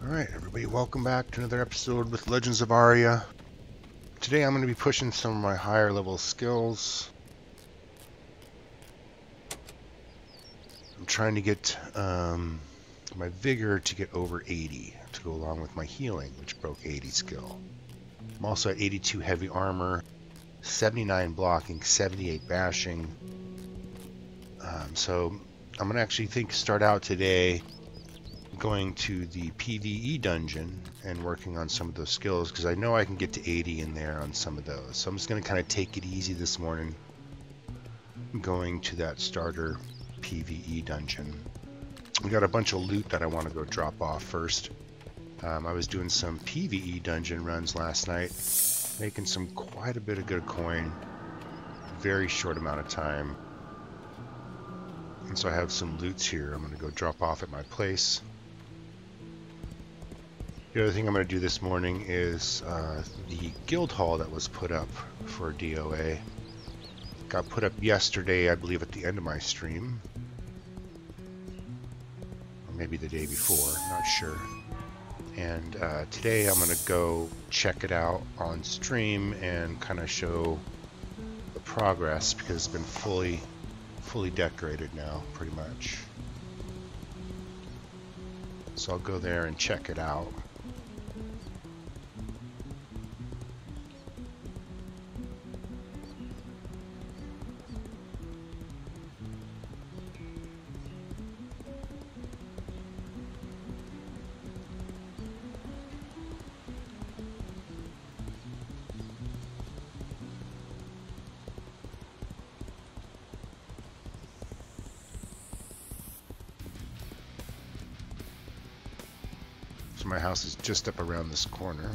Alright, everybody, welcome back to another episode with Legends of Aria. Today I'm going to be pushing some of my higher level skills. I'm trying to get my vigor to get over 80 to go along with my healing, which broke 80 skill. I'm also at 82 heavy armor, 79 blocking, 78 bashing. So I'm going to actually start out today going to the PvE dungeon and working on some of those skills, because I know I can get to 80 in there on some of those. So I'm just going to kind of take it easy this morning, going to that starter PvE dungeon. We got a bunch of loot that I want to go drop off first. I was doing some PvE dungeon runs last night, making quite a bit of good coin, very short amount of time. And so I have some loots here I'm going to go drop off at my place. The other thing I'm going to do this morning is the guild hall that was put up for DOA. Got put up yesterday, I believe, at the end of my stream. Or maybe the day before, not sure. And today I'm going to go check it out on stream and kind of show the progress, because it's been fully decorated now, pretty much. So I'll go there and check it out. So my house is just up around this corner.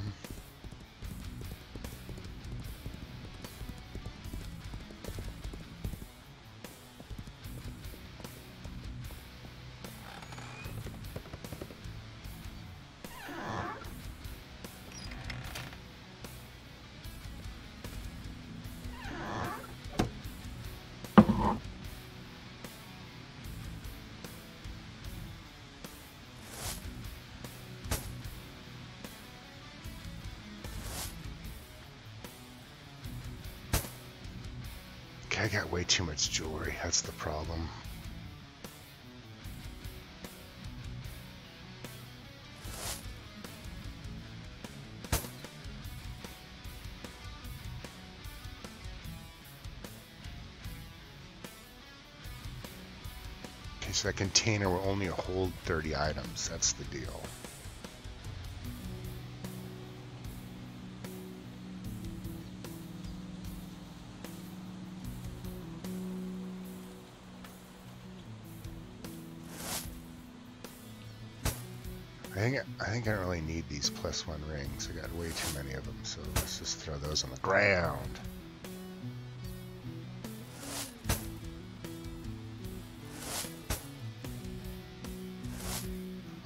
I got way too much jewelry, that's the problem. Okay, so that container will only hold 30 items, that's the deal. I think I don't really need these +1 rings. I got way too many of them, so let's just throw those on the ground.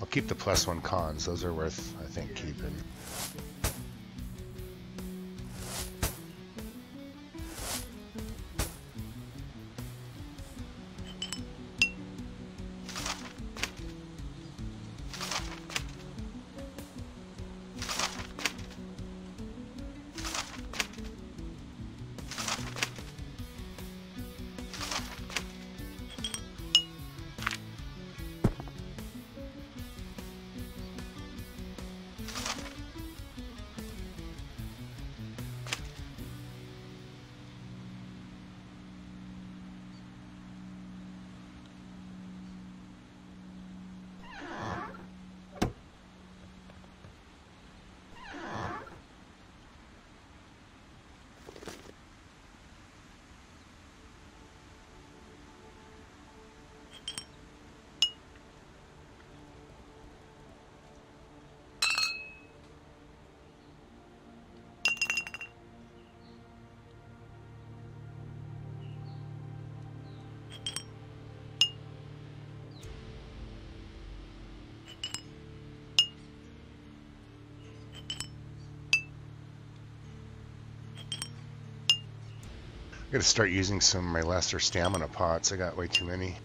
I'll keep the +1 cons. Those are worth, I think, keeping. I gotta start using some of my lesser stamina pots. I got way too many.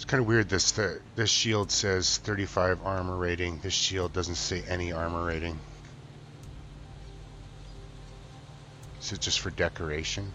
It's kind of weird. This shield says 35 armor rating. This shield doesn't say any armor rating. Is it just for decoration?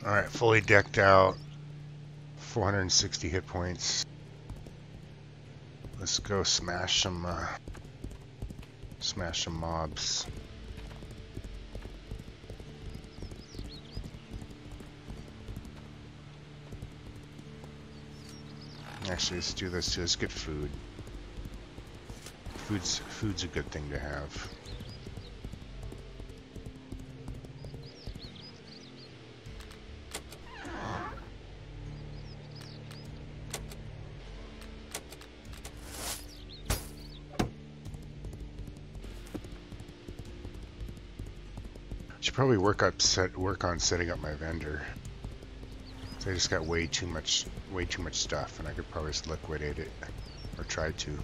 Alright, fully decked out. 460 hit points. Let's go smash some mobs. Actually, let's do this too. Let's get food. Food's a good thing to have. Should probably work on setting up my vendor. So I just got way too much stuff, and I could probably just liquidate it, or try to.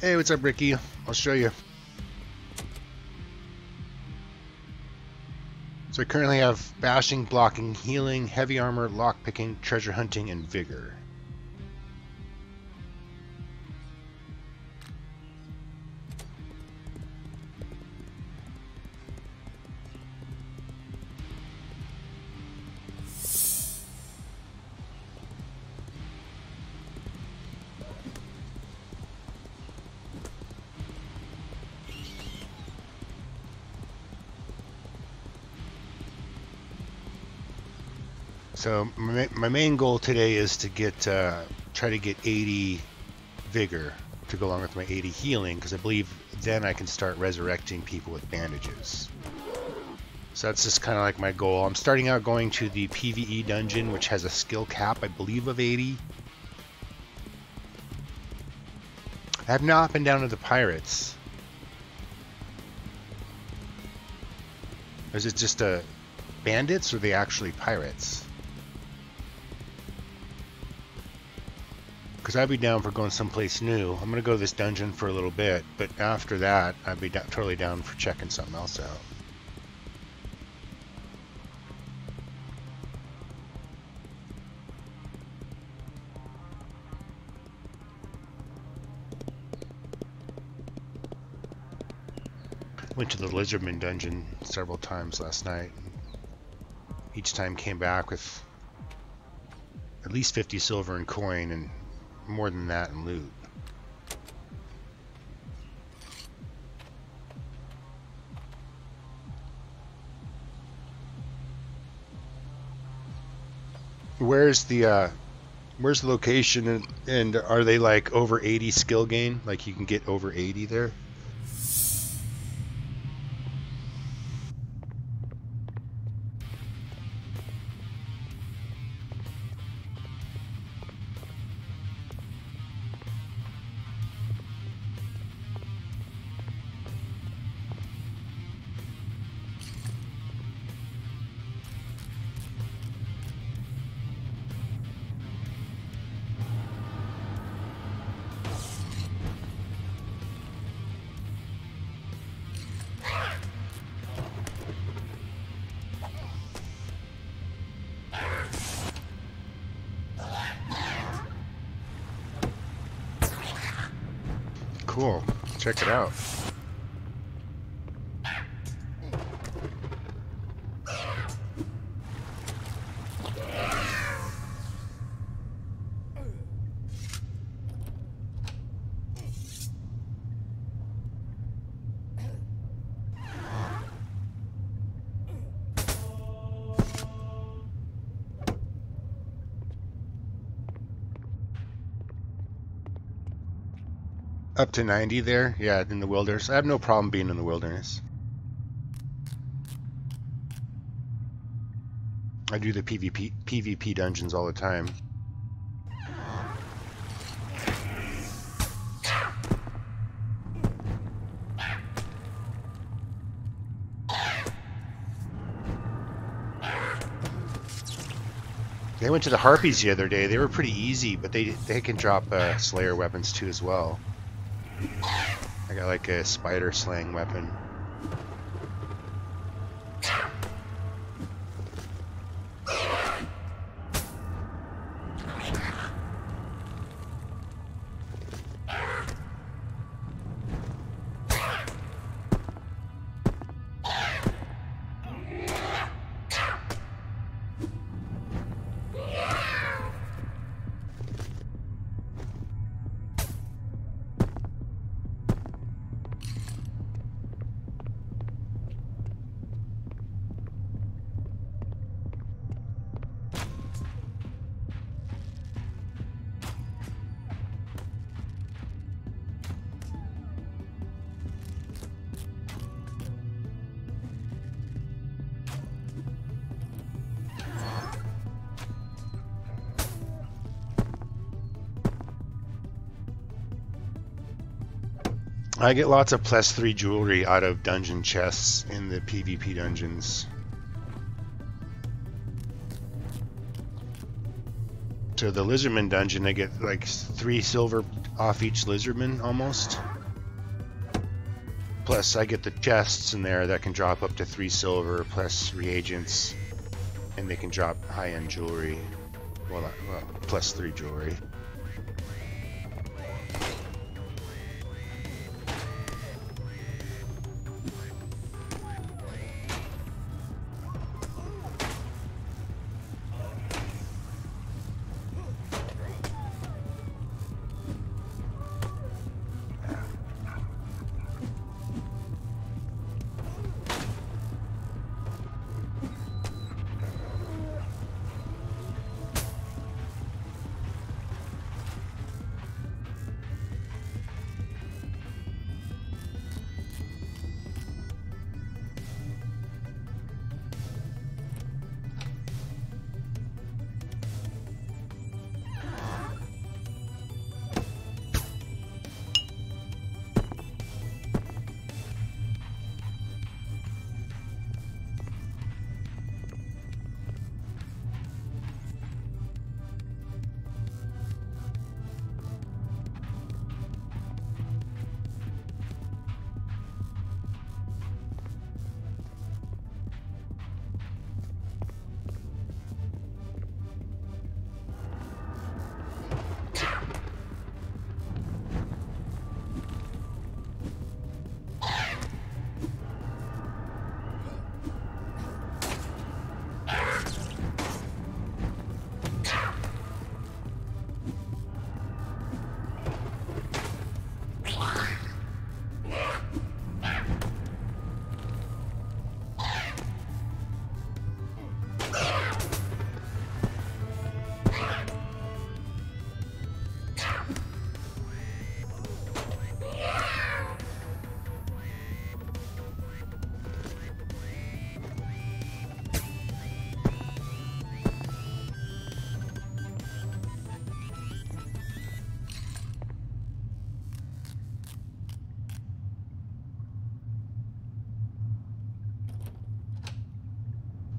Hey, what's up, Ricky? I'll show you. So I currently have bashing, blocking, healing, heavy armor, lockpicking, treasure hunting, and vigor. So my main goal today is to get try to get 80 vigor to go along with my 80 healing, because I believe then I can start resurrecting people with bandages. So that's just kind of like my goal. I'm starting out going to the PvE dungeon, which has a skill cap, I believe, of 80. I have not been down to the pirates. Or is it just bandits, or are they actually pirates? Because I'd be down for going someplace new. I'm going to go to this dungeon for a little bit, but after that, I'd be totally down for checking something else out. Went to the Lizardman dungeon several times last night. Each time came back with at least 50 silver and coin, and more than that in loot. Where's the location, and are they like over 80 skill gain? Like you can get over 80 there? Cool. Check it out. Up to 90 there? Yeah, in the wilderness. I have no problem being in the wilderness. I do the PvP dungeons all the time. They went to the Harpies the other day. They were pretty easy, but they can drop Slayer weapons too as well. I got like a spider slaying weapon. I get lots of +3 jewelry out of dungeon chests in the PvP dungeons. So the Lizardman dungeon, I get like 3 silver off each Lizardman almost. Plus, I get the chests in there that can drop up to 3 silver, plus reagents, and they can drop high-end jewelry. Well, plus 3 jewelry.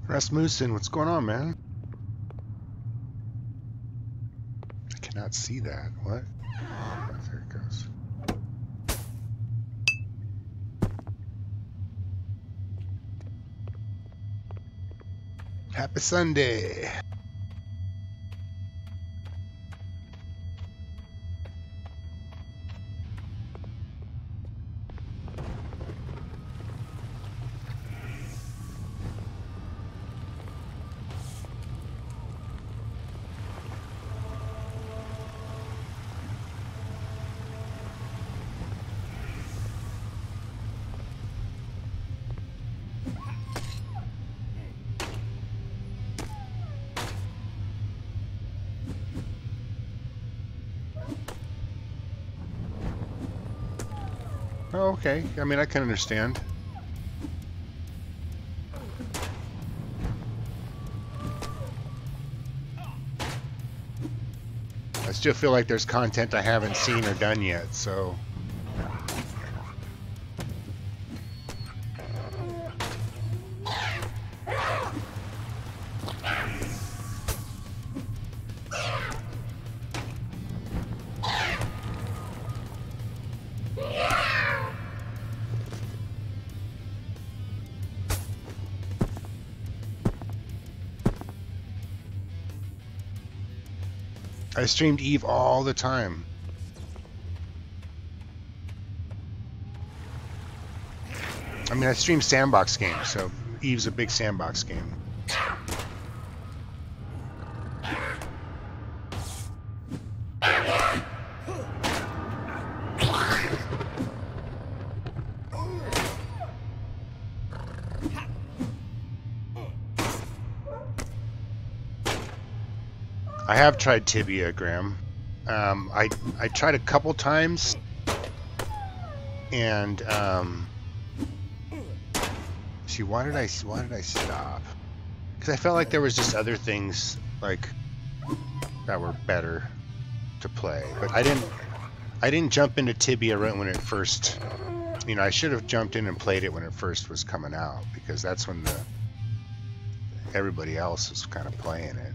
Rasmussen, what's going on, man? I cannot see that. What? Oh, there it goes. Happy Sunday. Oh, okay. I mean, I can understand. I still feel like there's content I haven't seen or done yet, so... I streamed Eve all the time. I mean, I stream sandbox games, so Eve's a big sandbox game. I have tried Tibia, Graham. I tried a couple times, and see, why did I stop? Because I felt like there was just other things like that were better to play, but I didn't jump into Tibia right when it first. You know, I should have jumped in and played it when it first was coming out, because that's when everybody else was kind of playing it.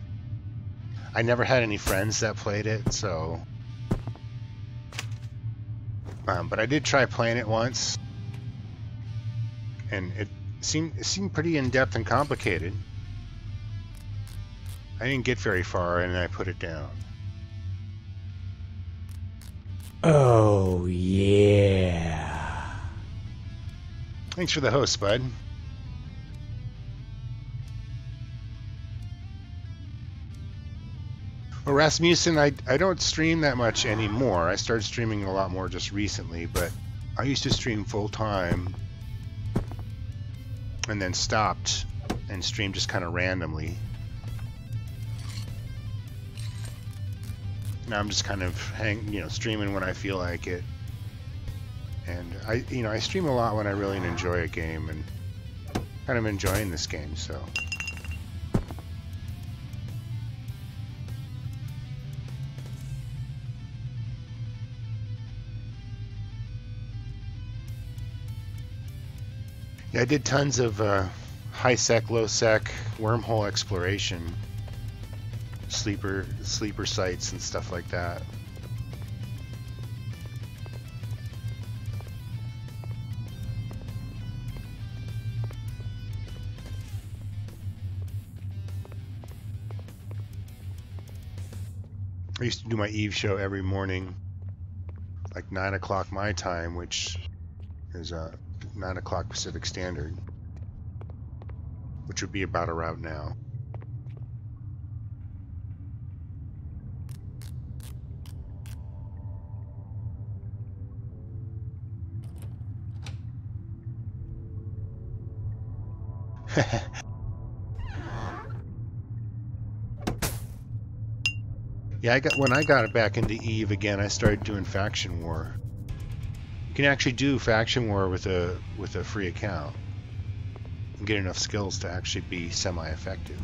I never had any friends that played it, so... but I did try playing it once, and it seemed pretty in-depth and complicated. I didn't get very far, and I put it down. Oh, yeah. Thanks for the host, bud. Well, Rasmussen, I don't stream that much anymore. I started streaming a lot more just recently, but I used to stream full-time and then stopped and streamed just kind of randomly. Now I'm just kind of streaming when I feel like it. And I stream a lot when I really enjoy a game, and kind of enjoying this game, so. Yeah, I did tons of high sec, low sec, wormhole exploration, sleeper sites and stuff like that. I used to do my Eve show every morning, like 9 o'clock my time, which is 9 o'clock Pacific Standard, which would be about around now. Yeah, when I got back into Eve again, I started doing Faction War. You can actually do Faction War with a free account and get enough skills to actually be semi-effective.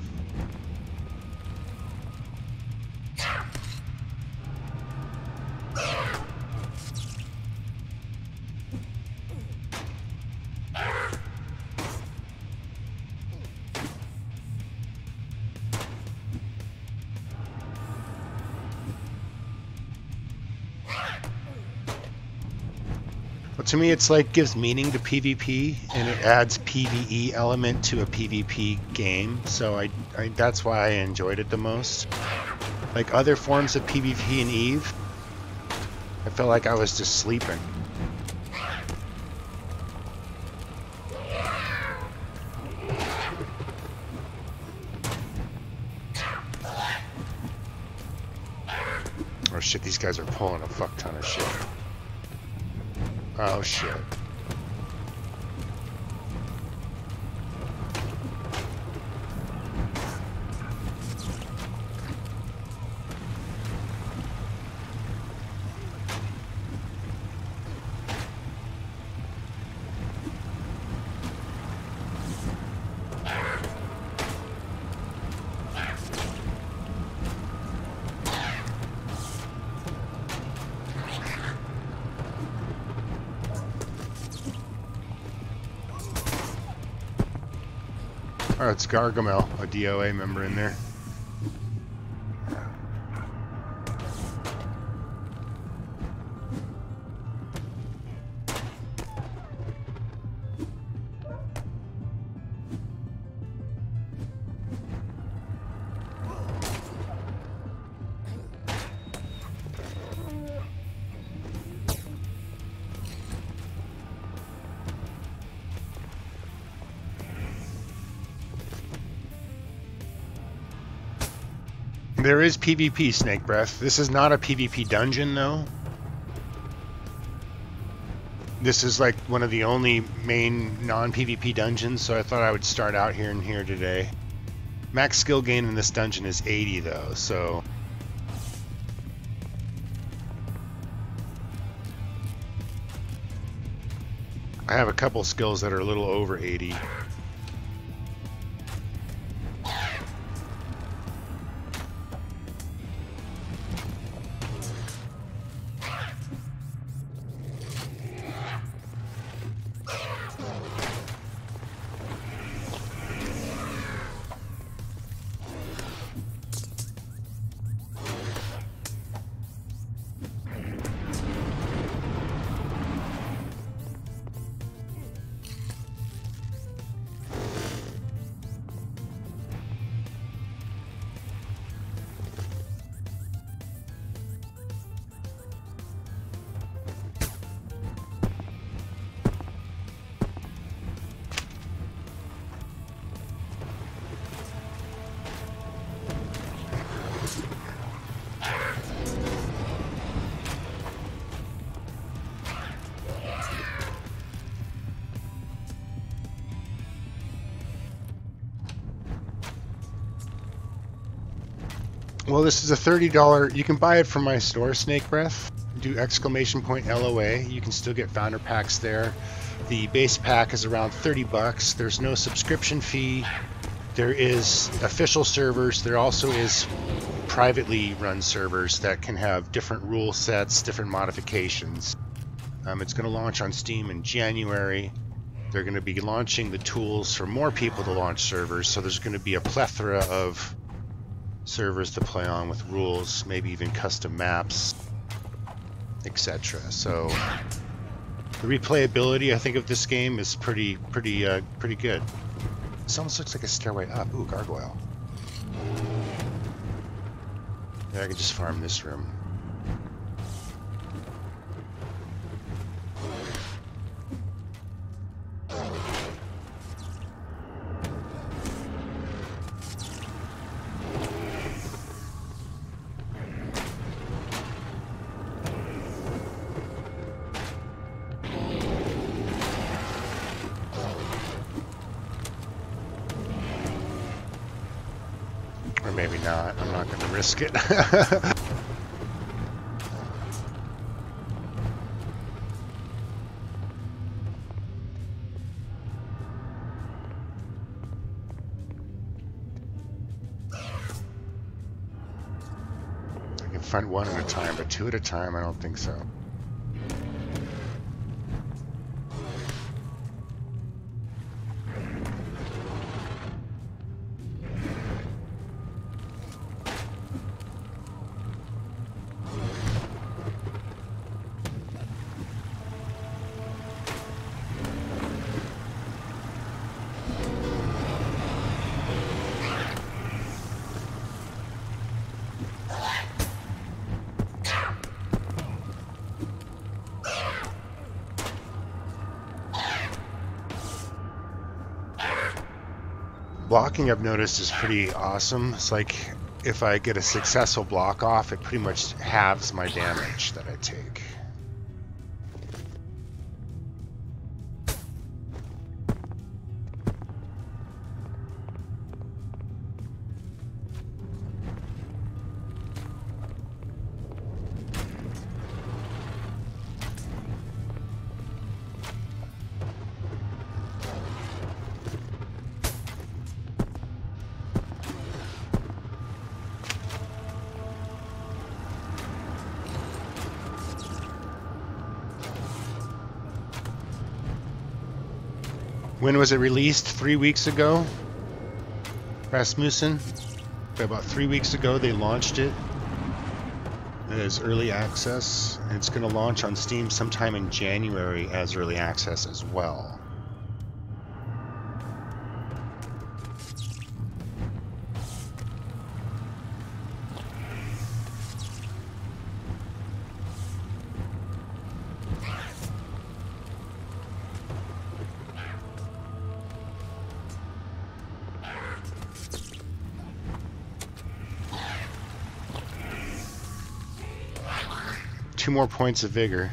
To me, it's like gives meaning to PvP, and it adds PvE element to a PvP game. So that's why I enjoyed it the most. Like other forms of PvP in Eve, I felt like I was just sleeping. Oh shit, these guys are pulling a fuck ton of shit. Oh shit. Oh, it's Gargamel, a DOA member in there. There is PvP, Snake Breath. This is not a PvP dungeon, though. This is like one of the only main non-PvP dungeons, so I thought I would start out here and here today. Max skill gain in this dungeon is 80, though, so... I have a couple skills that are a little over 80. Well, this is a $30. You can buy it from my store, Snake Breath. Do !LOA. You can still get founder packs there. The base pack is around $30. There's no subscription fee. There is official servers. There also is privately run servers that can have different rule sets, different modifications. It's going to launch on Steam in January. They're going to be launching the tools for more people to launch servers, so there's going to be a plethora of servers to play on with rules, maybe even custom maps, etc. So the replayability, I think, of this game is pretty good. This almost looks like a stairway up. Ooh, gargoyle. Yeah, I can just farm this room. Or maybe not. I'm not going to risk it. I can find one at a time, but two at a time, I don't think so. Blocking, I've noticed, is pretty awesome. It's like if I get a successful block off, it pretty much halves my damage that I take. When was it released? 3 weeks ago? Rasmussen? About 3 weeks ago they launched it as early access, and it's going to launch on Steam sometime in January as early access as well. Two more points of vigor.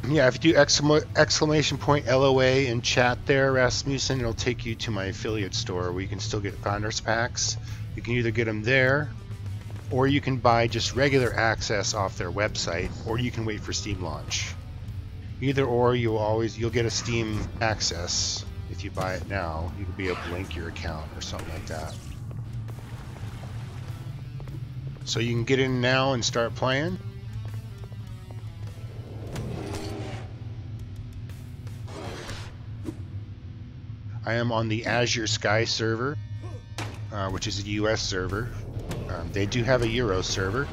Yeah, if you do exclamation point LOA in chat there, Rasmussen, it'll take you to my affiliate store where you can still get Founders Packs. You can either get them there, or you can buy just regular access off their website, or you can wait for Steam launch. Either or, you'll get a Steam access. If you buy it now, you could be able to link your account or something like that. So you can get in now and start playing. I am on the Azure Sky server, which is a US server. They do have a Euro server.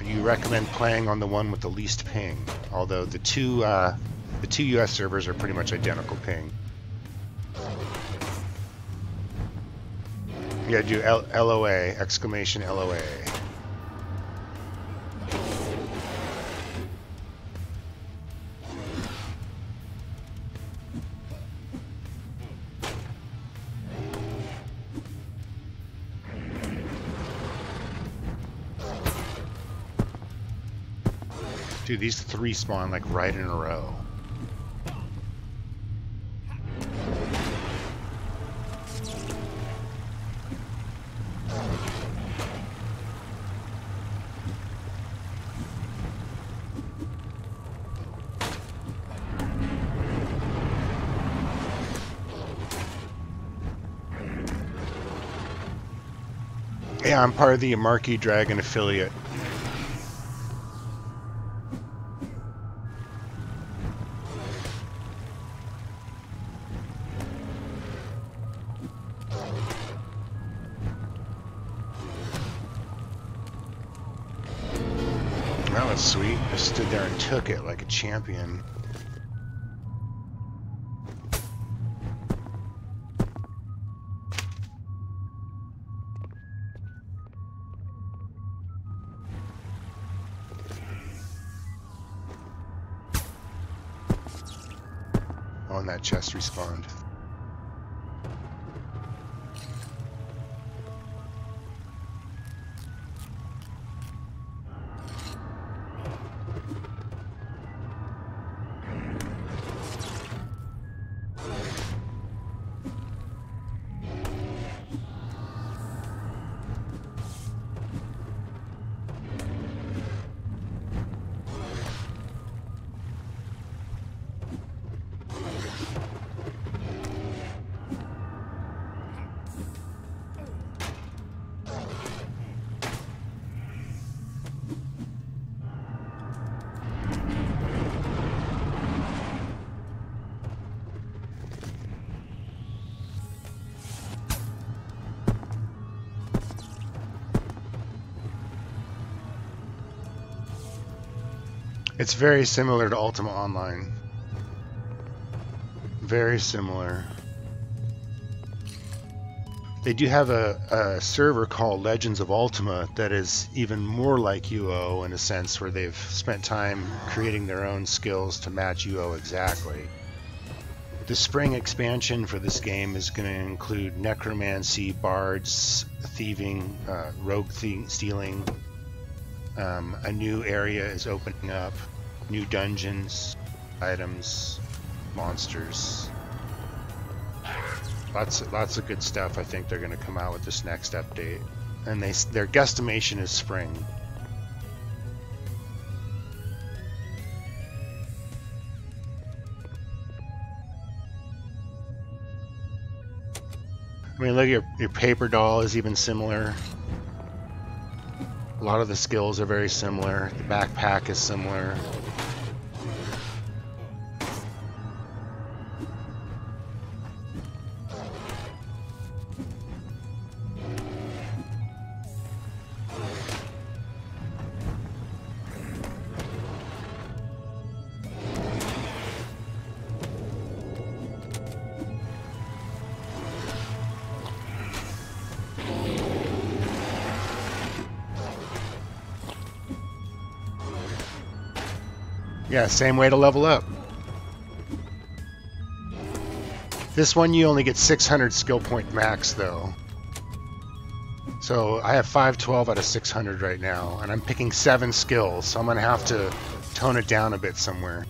You recommend playing on the one with the least ping, although the two US servers are pretty much identical ping. You gotta do LOA, exclamation LOA. Dude, these three spawn like right in a row. Yeah, I'm part of the Marquee Dragon affiliate. That was sweet. I stood there and took it like a champion. Oh, and that chest respawned. It's very similar to Ultima Online. Very similar. They do have a server called Legends of Ultima that is even more like UO in a sense, where they've spent time creating their own skills to match UO exactly. The spring expansion for this game is going to include necromancy, bards, thieving, rogue stealing. A new area is opening up, new dungeons, items, monsters. Lots of good stuff. I think they're going to come out with this next update, and their guesstimation is spring. I mean, look, your paper doll is even similar. A lot of the skills are very similar. The backpack is similar. Yeah, same way to level up. This one you only get 600 skill point max though. So I have 512 out of 600 right now, and I'm picking 7 skills, so I'm gonna have to tone it down a bit somewhere.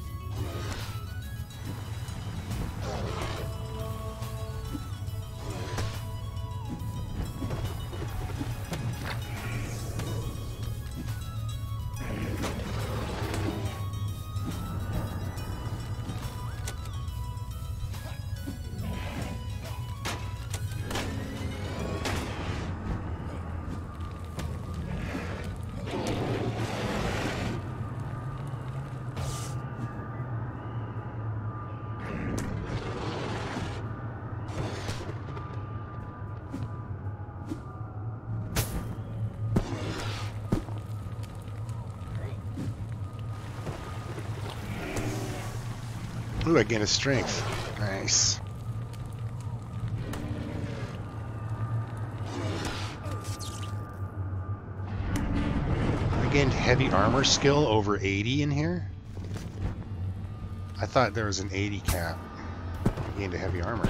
Ooh, I gained a strength. Nice. I gained heavy armor skill over 80 in here. I thought there was an 80 cap. I gained a heavy armor.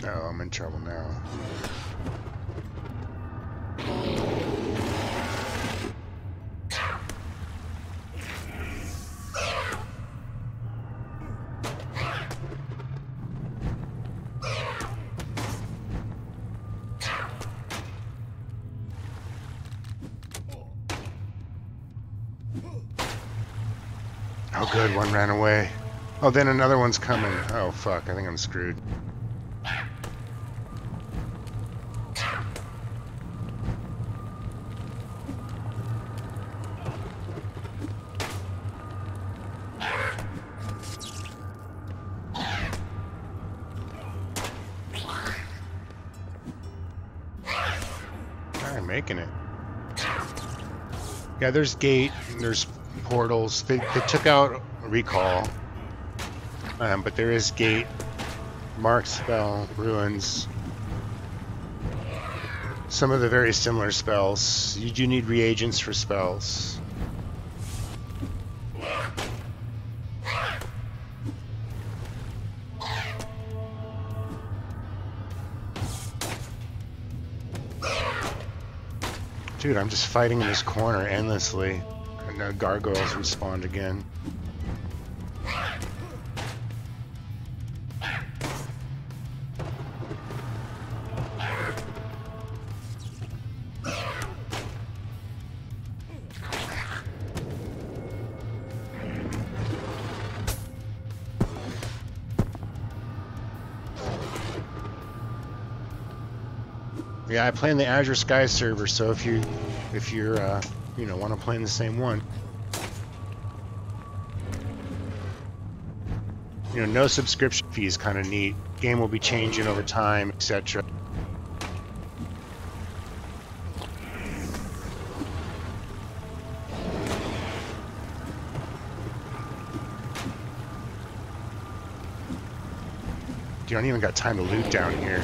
Oh, I'm in trouble now. Oh good, one ran away. Oh, then another one's coming. Oh fuck, I think I'm screwed. I'm making it. Yeah, there's gate, there's portals. They took out recall, but there is gate, mark spell, ruins. Some of the very similar spells. You do need reagents for spells. Dude, I'm just fighting in this corner endlessly. And now gargoyles respawned again. Yeah, I play in the Azure Sky server, so if you're you know, want to play in the same one, you know, no subscription fee is kind of neat. Game will be changing over time, etc. You don't even got time to loot down here.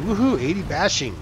Woohoo, 80 bashing.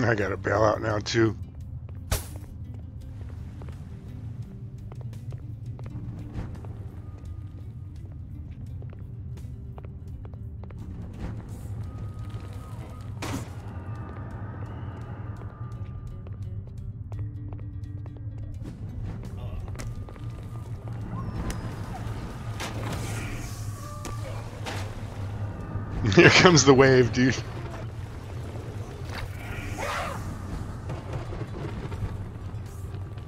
I gotta bail out now too. Here comes the wave, dude.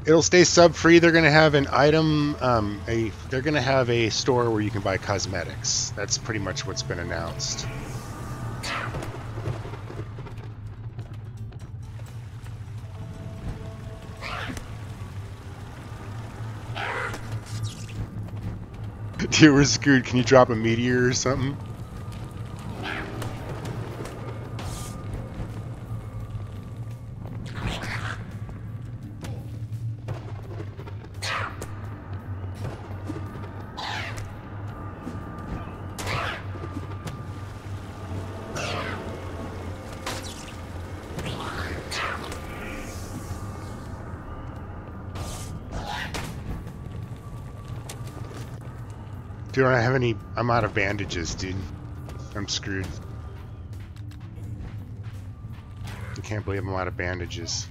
It'll stay sub-free. They're gonna have an item, they're gonna have a store where you can buy cosmetics. That's pretty much what's been announced. Dude, we're screwed. Can you drop a meteor or something? Dude, I don't have any. I'm out of bandages, dude. I'm screwed. I can't believe I'm out of bandages.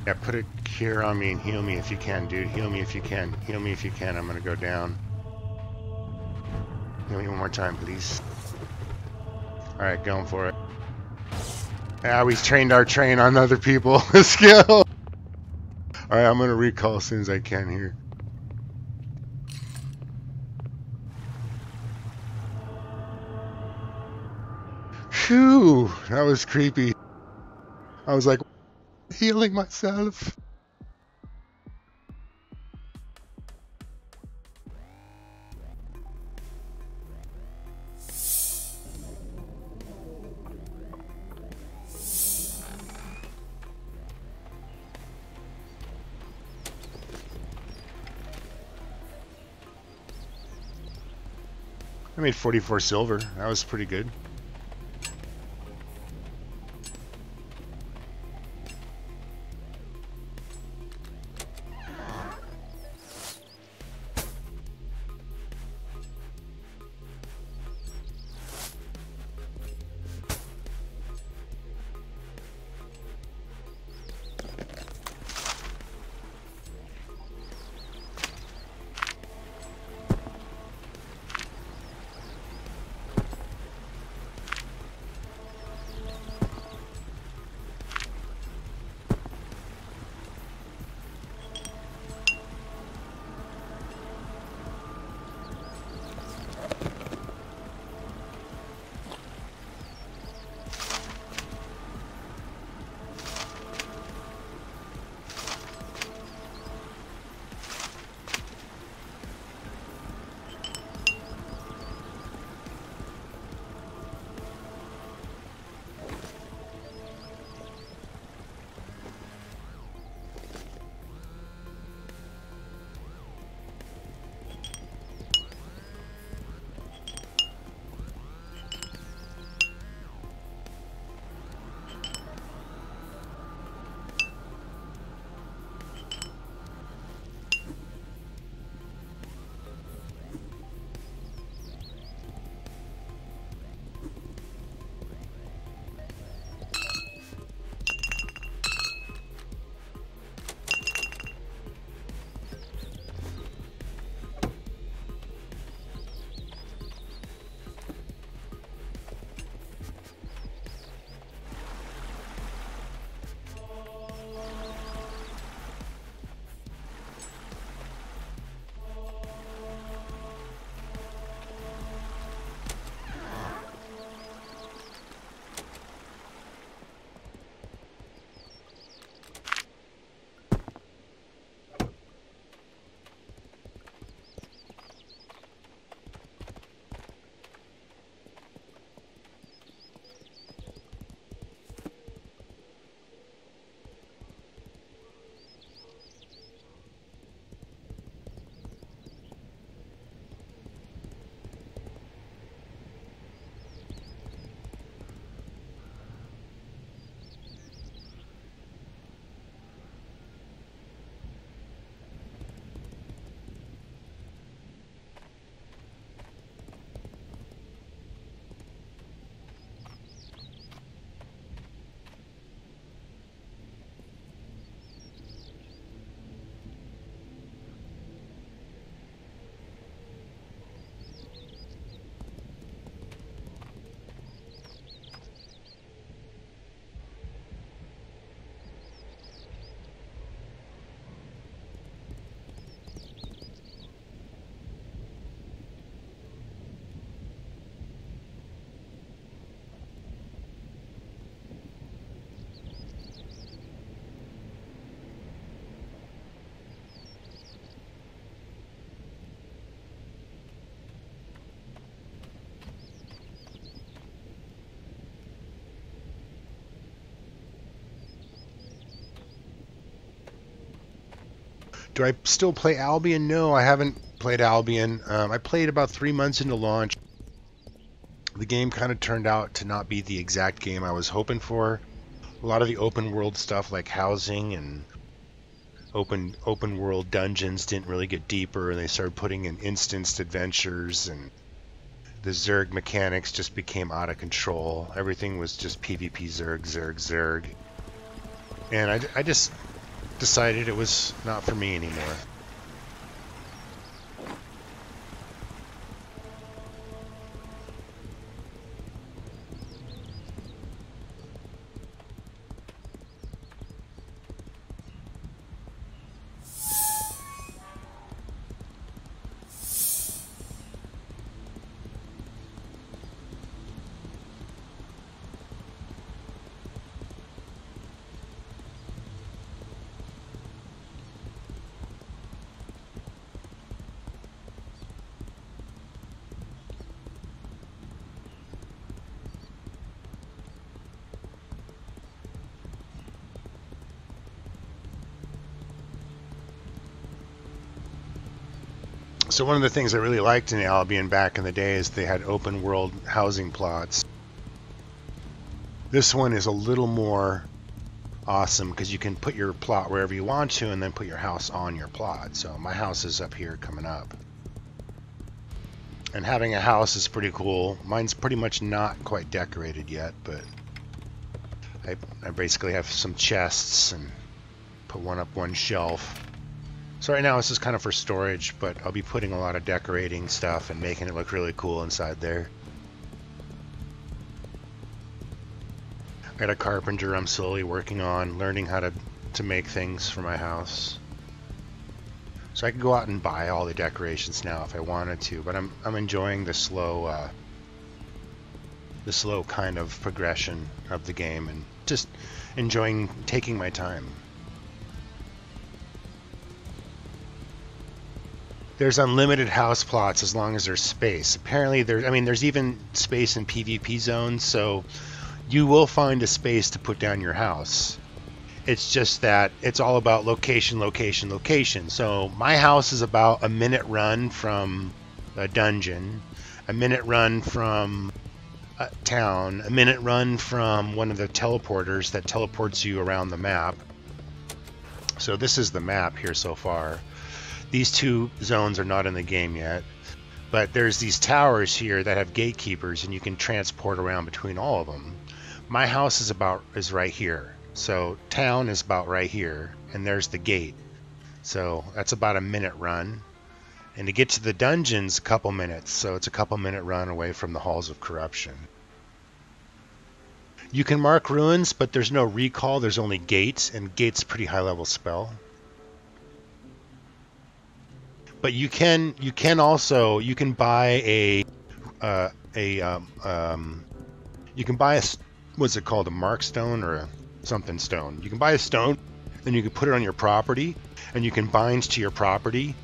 Yeah, put a cure on me and heal me if you can, dude. Heal me if you can. Heal me if you can. I'm gonna go down. Heal me one more time, please. Alright, going for it. Yeah, we trained our train on other people. Skill! Alright, I'm gonna recall as soon as I can here. Phew! That was creepy. I was like, healing myself. I made 44 silver. That was pretty good. Do I still play Albion? No, I haven't played Albion. I played about 3 months into launch. The game kind of turned out to not be the exact game I was hoping for. A lot of the open world stuff like housing and open world dungeons didn't really get deeper, and they started putting in instanced adventures, and the Zerg mechanics just became out of control. Everything was just PvP Zerg, Zerg, Zerg. And I just decided it was not for me anymore. So one of the things I really liked in Albion back in the day is they had open world housing plots. This one is a little more awesome because you can put your plot wherever you want to and then put your house on your plot. So my house is up here coming up. And having a house is pretty cool. Mine's pretty much not quite decorated yet, but I basically have some chests and put one up one shelf. So right now this is kind of for storage, but I'll be putting a lot of decorating stuff and making it look really cool inside there. I got a carpenter I'm slowly working on, learning how to make things for my house. So I could go out and buy all the decorations now if I wanted to, but I'm enjoying the slow kind of progression of the game and just enjoying taking my time. There's unlimited house plots as long as there's space. Apparently there's even space in PvP zones, so you will find a space to put down your house. It's just that it's all about location, location, location. So my house is about a minute run from a dungeon, a minute run from a town, a minute run from one of the teleporters that teleports you around the map. So this is the map here so far. These two zones are not in the game yet, but there's these towers here that have gatekeepers and you can transport around between all of them. My house is right here. So town is about right here, and there's the gate. So that's about a minute run. And to get to the dungeon's a couple minutes, so it's a couple minute run away from the halls of corruption. You can mark ruins, but there's no recall, there's only gates, and gate's a pretty high level spell. But you can buy what's it called, a mark stone or a something stone. You can buy a stone, then you can put it on your property, and you can bind to your property.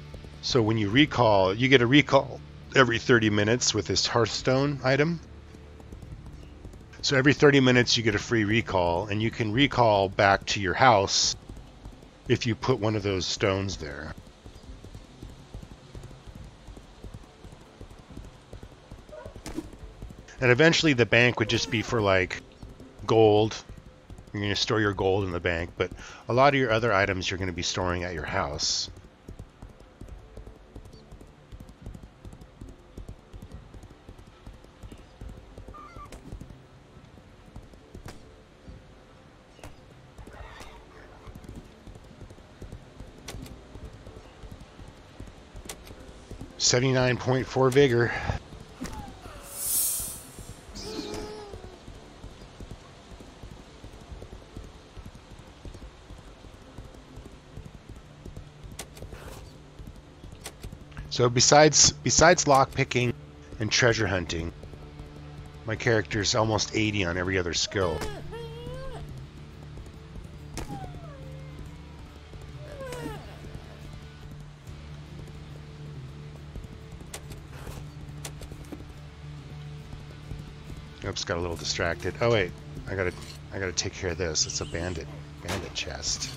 So when you recall, you get a recall every 30 minutes with this Hearthstone item. So every 30 minutes you get a free recall, and you can recall back to your house if you put one of those stones there. And eventually the bank would just be for like gold. You're going to store your gold in the bank, but a lot of your other items you're going to be storing at your house. .4 vigor. So besides lockpicking and treasure hunting, my character's almost 80 on every other skill. Oops, got a little distracted. Oh wait, I gotta take care of this. It's a bandit chest.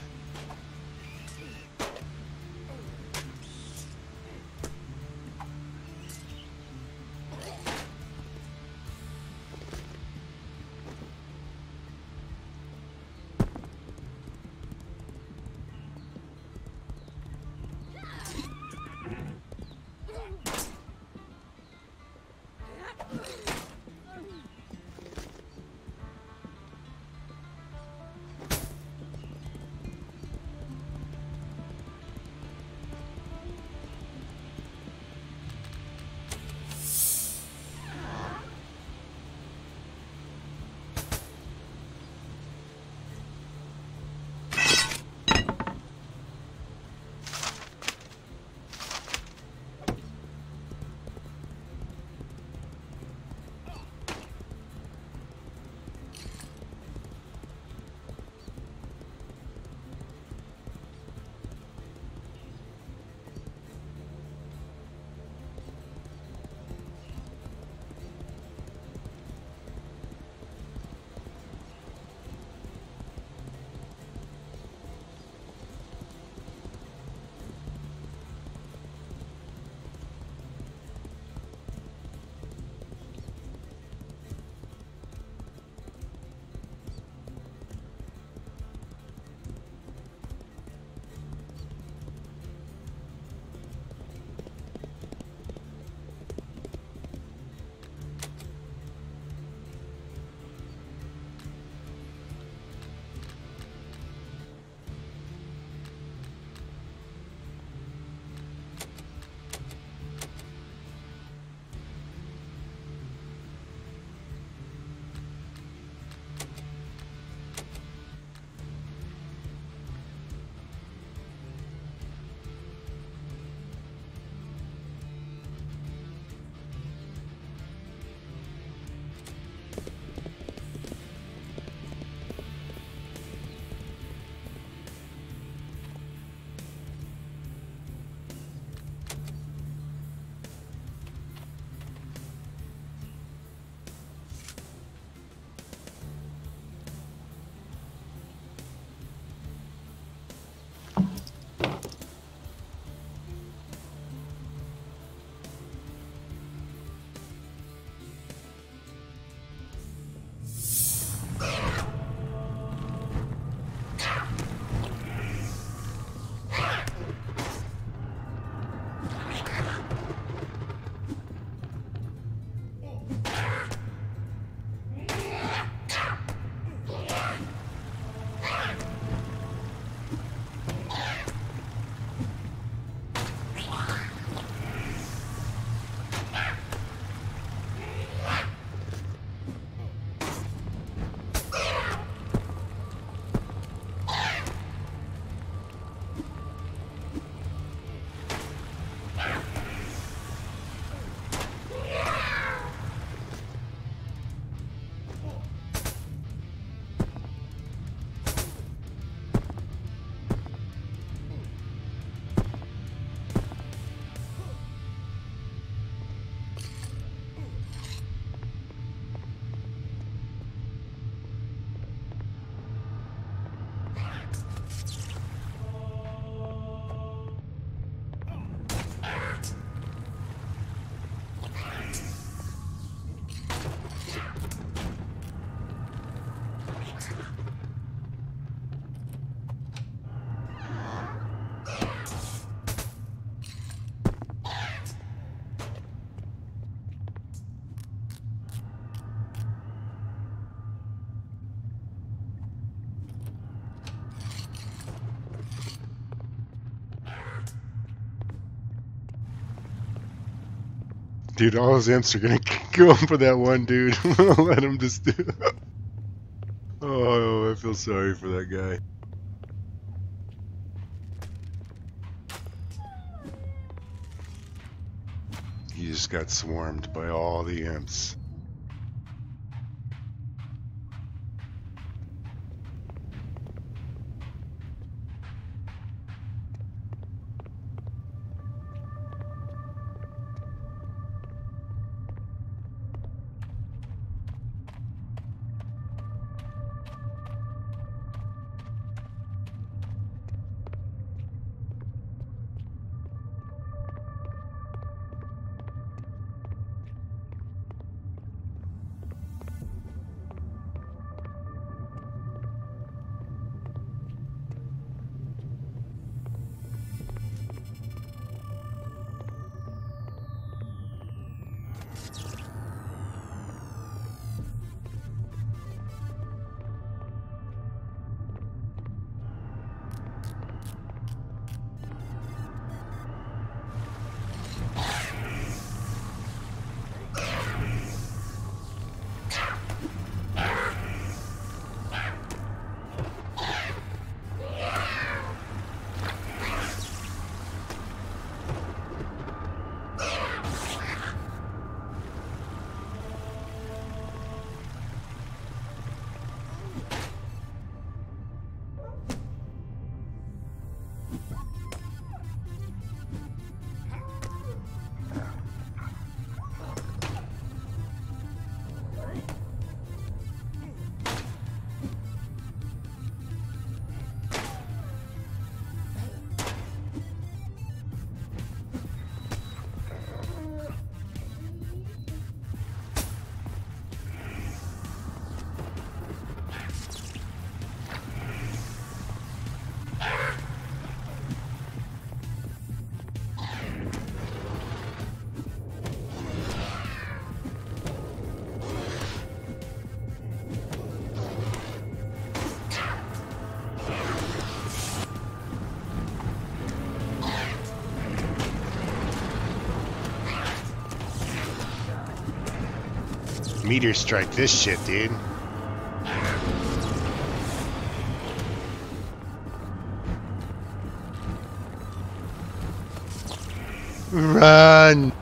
Dude, all those imps are gonna go for that one dude. Let him just do. Oh, I feel sorry for that guy. He just got swarmed by all the imps. Meteor strike this shit, dude. Run!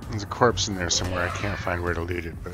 There's a corpse in there somewhere. I can't find where to loot it, but...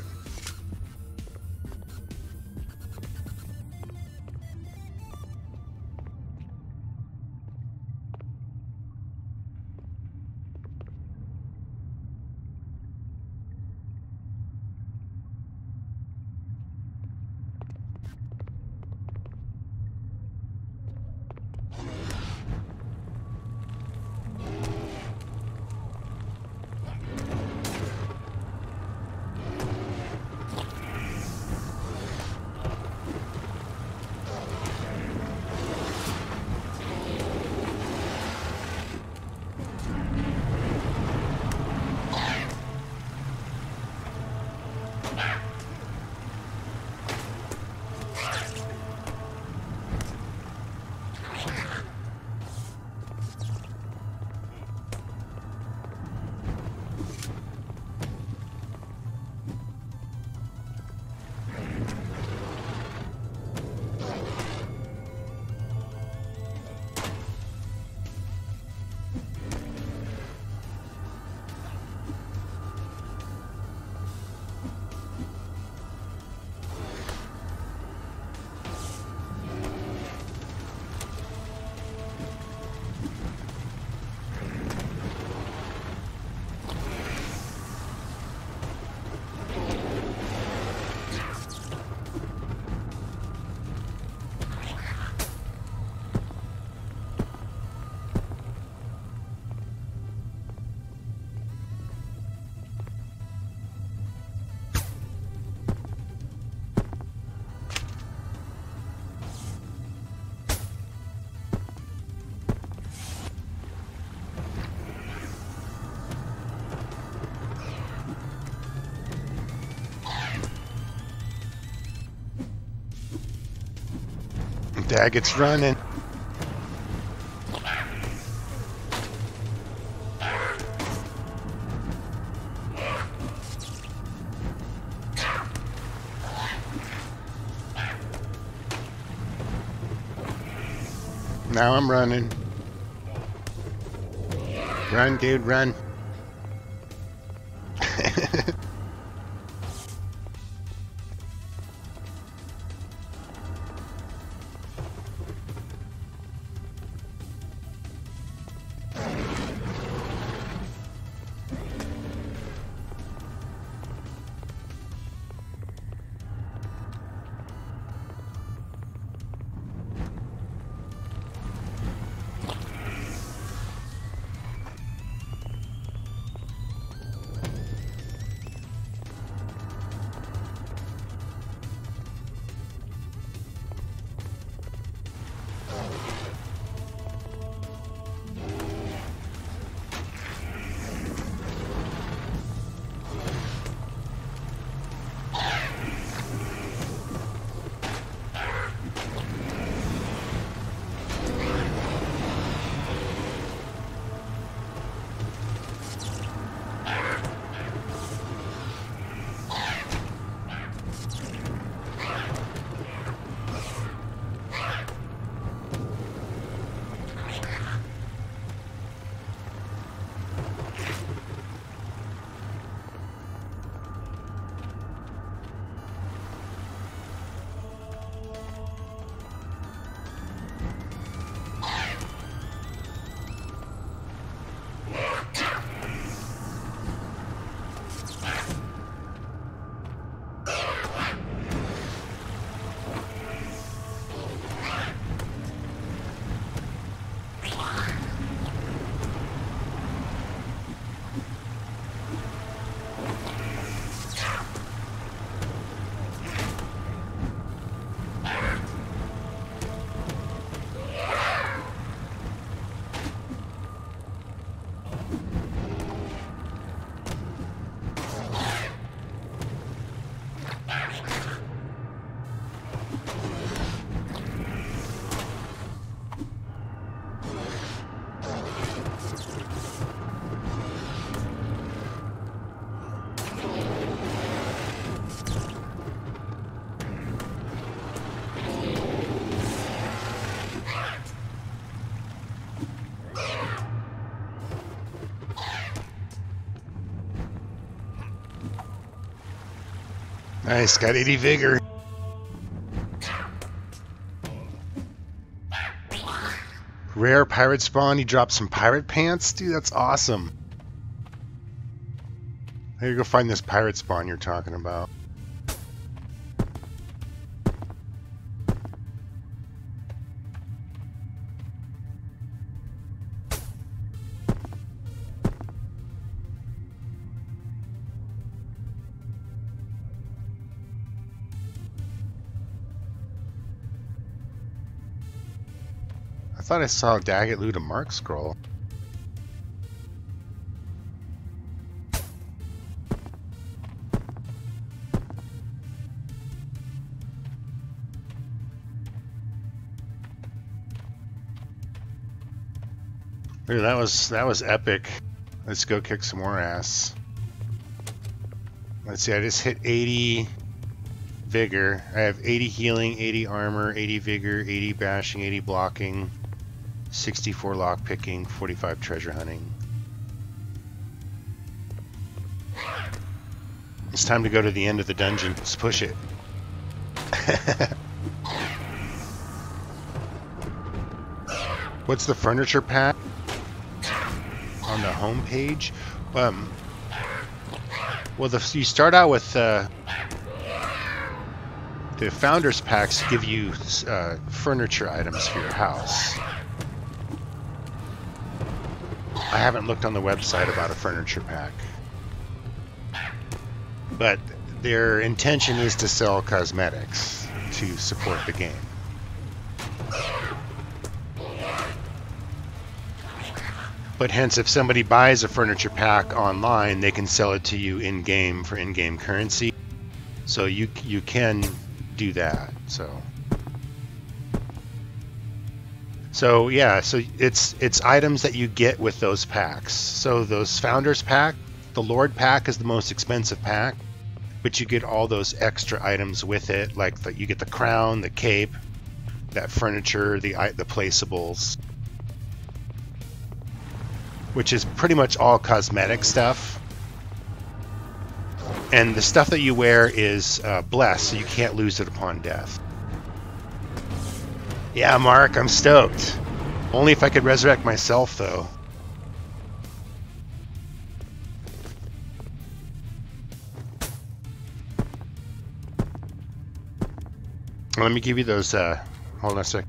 Daggett's running. Now I'm running. Run, dude, run. Nice, got 80 vigor. Rare pirate spawn, you dropped some pirate pants? Dude, that's awesome. I gotta go find this pirate spawn you're talking about. I thought I saw Daggett loot a mark scroll. Dude, that was epic. Let's go kick some more ass. Let's see, I just hit 80 vigor. I have 80 healing, 80 armor, 80 vigor, 80 bashing, 80 blocking, 64 lockpicking, 45 treasure hunting. It's time to go to the end of the dungeon. Let's push it. What's the furniture pack on the home page? Well, you start out with the founders packs give you furniture items for your house. I haven't looked on the website about a furniture pack, but their intention is to sell cosmetics to support the game. But hence, if somebody buys a furniture pack online, they can sell it to you in-game for in-game currency. So you can do that. So So yeah, so it's items that you get with those packs. So those Founders pack, the Lord pack is the most expensive pack, but you get all those extra items with it, like you get the crown, the cape, that furniture, the placeables, which is pretty much all cosmetic stuff. And the stuff that you wear is blessed, so you can't lose it upon death. Yeah, Mark, I'm stoked. Only if I could resurrect myself, though. Let me give you those, hold on a sec.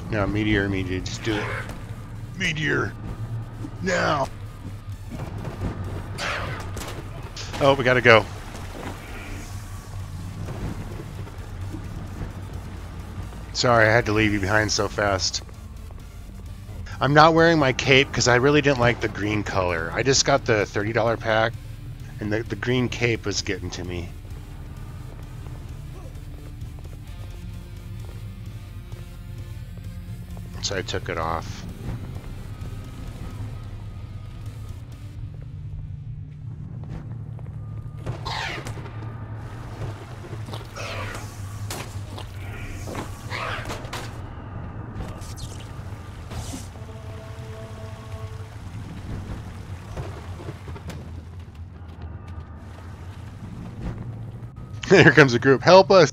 Now, meteor, just do it. Meteor, now. Oh, we gotta go. Sorry, I had to leave you behind so fast. I'm not wearing my cape because I really didn't like the green color. I just got the $30 pack, and the green cape was getting to me. So I took it off. Here comes a group. Help us!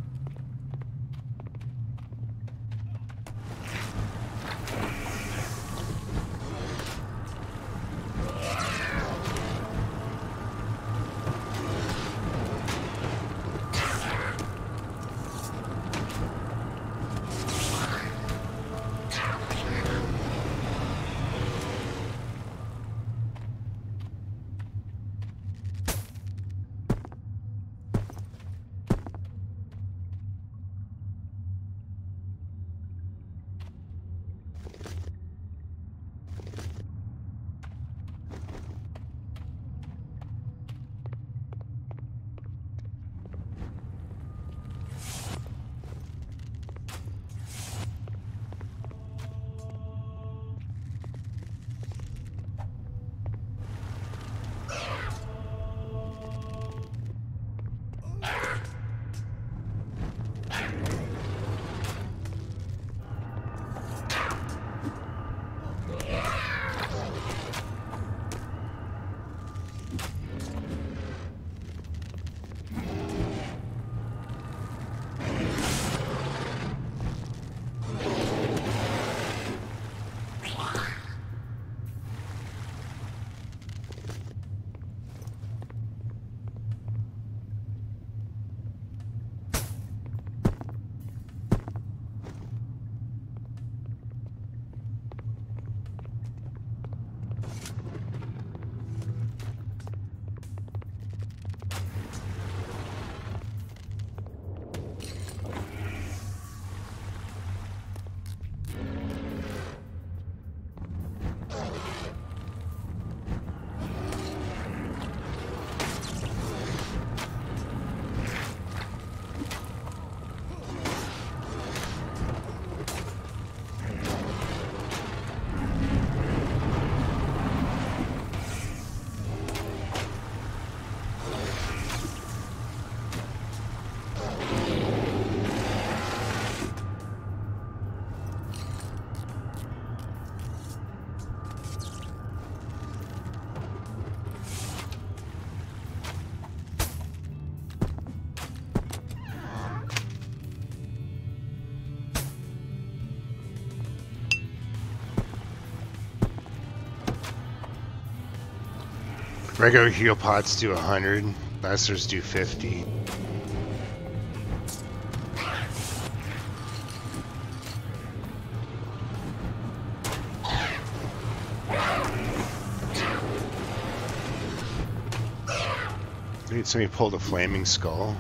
Regular heal pots do 100. Lessers do 50. Dude, somebody pulled a flaming skull.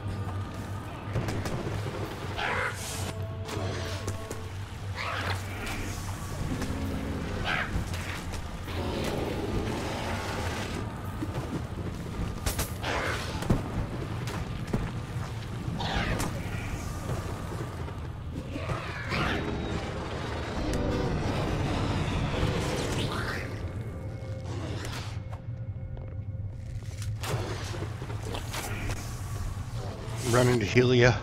Run into Helia.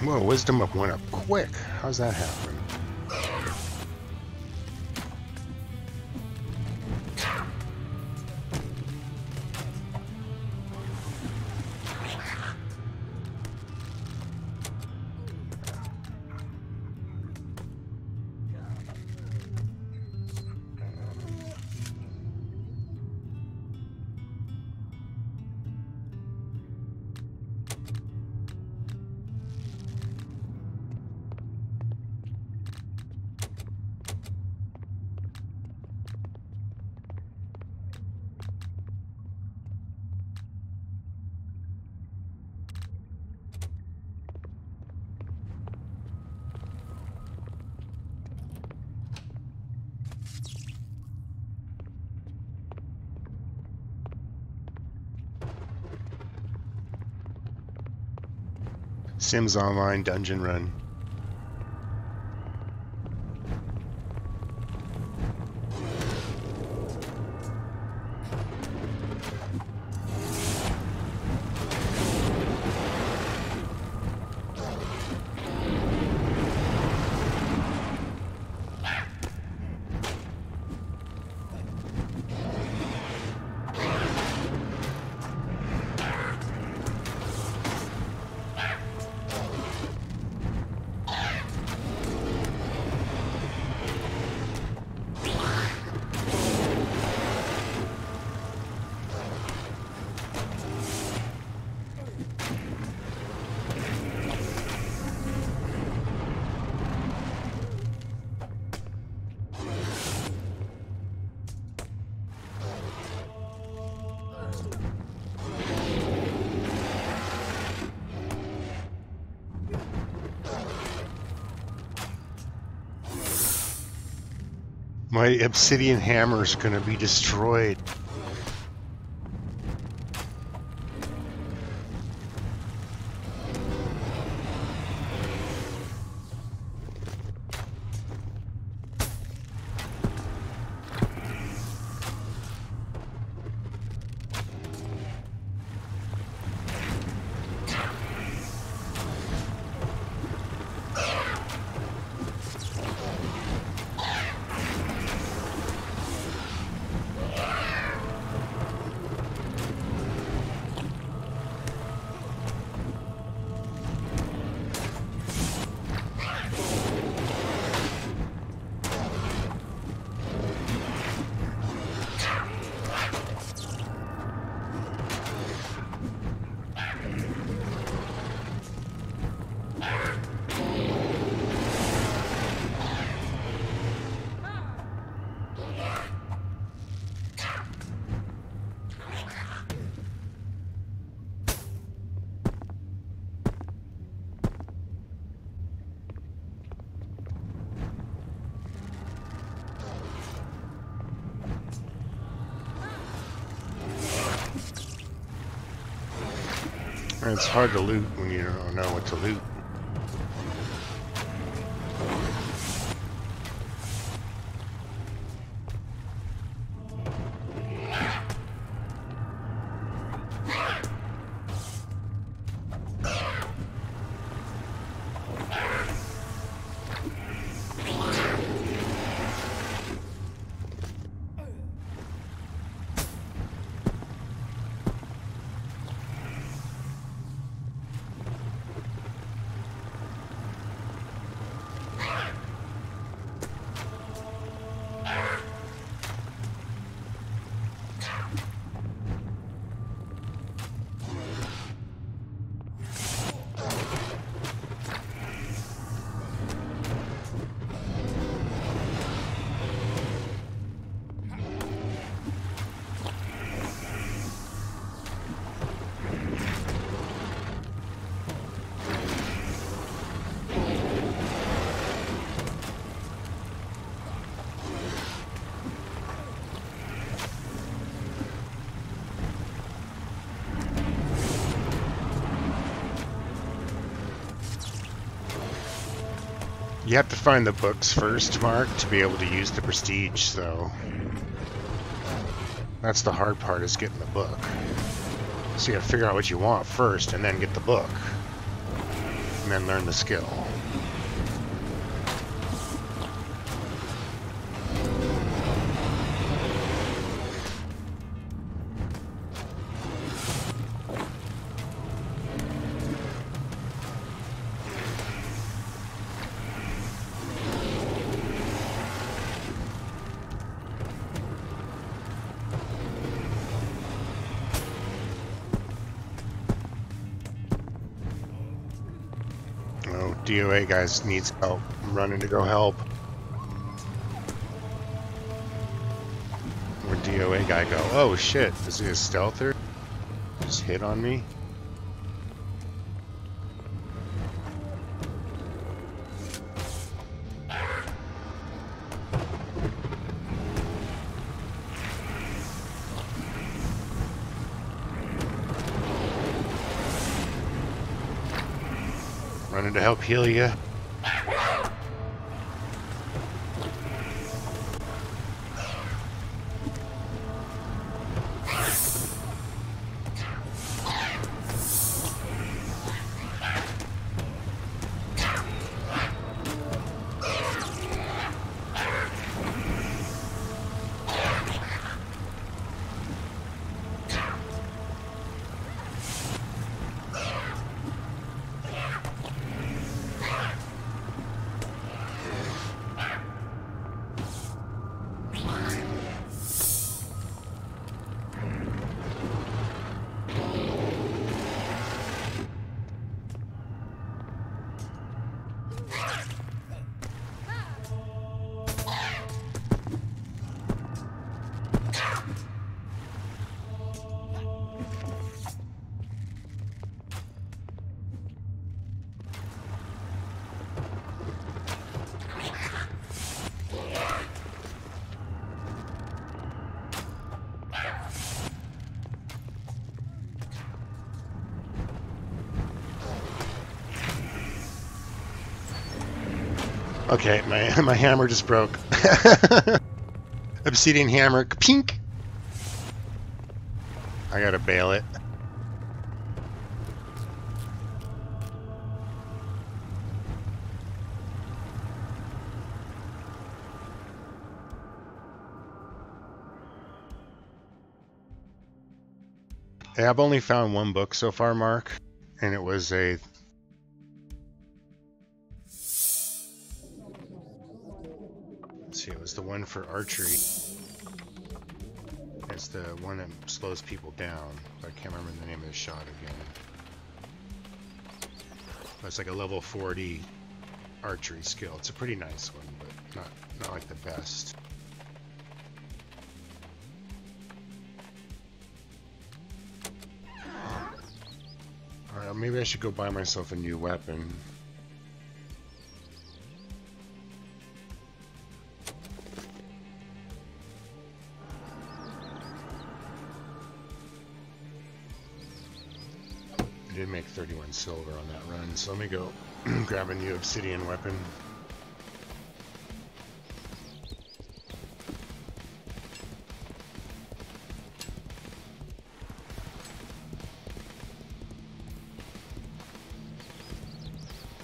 Whoa, wisdom up went up quick. How's that happen? Sims Online dungeon run. My obsidian hammer is going to be destroyed. And it's hard to loot when you don't know what to loot. You have to find the books first, Mark, to be able to use the prestige, so that's the hard part, is getting the book. So you gotta figure out what you want first and then get the book. And then learn the skill. DOA guys needs help. I'm running to go help. Where'd DOA guy go? Oh shit, is he a stealther? Just hit on me? Running to help heal you. Okay, my hammer just broke. Obsidian hammer, pink. I gotta bail it. Yeah, I've only found one book so far, Mark, and it was a... Let's see, it was the one for archery. It's the one that slows people down. I can't remember the name of the shot again. But it's like a level 40 archery skill. It's a pretty nice one, but not like the best. Alright, maybe I should go buy myself a new weapon. did make 31 silver on that run, so let me go grab a new obsidian weapon.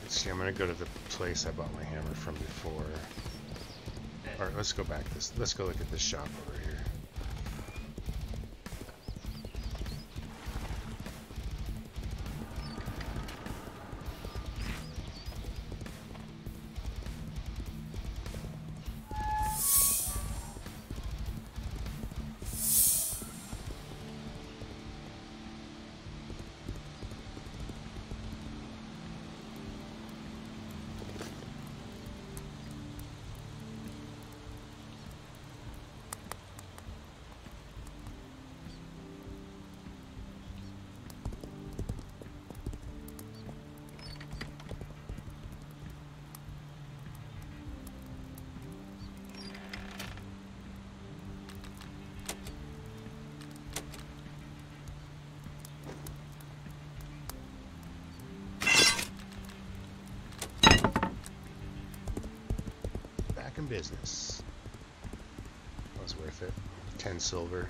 Let's see, I'm gonna go to the place I bought my hammer from before. Alright, let's go back let's go look at this shop over here. In business. That was worth it. 10 silver.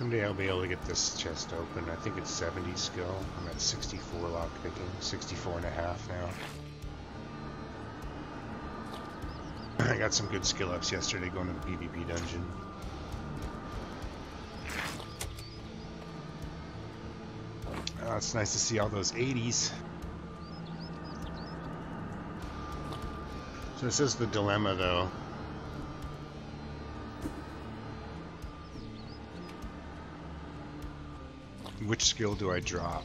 Someday I'll be able to get this chest open. I think it's 70 skill. I'm at 64 lockpicking, 64 and a half now. I got some good skill ups yesterday going to the PvP dungeon. Oh, it's nice to see all those 80s. So this is the dilemma though. Which skill do I drop?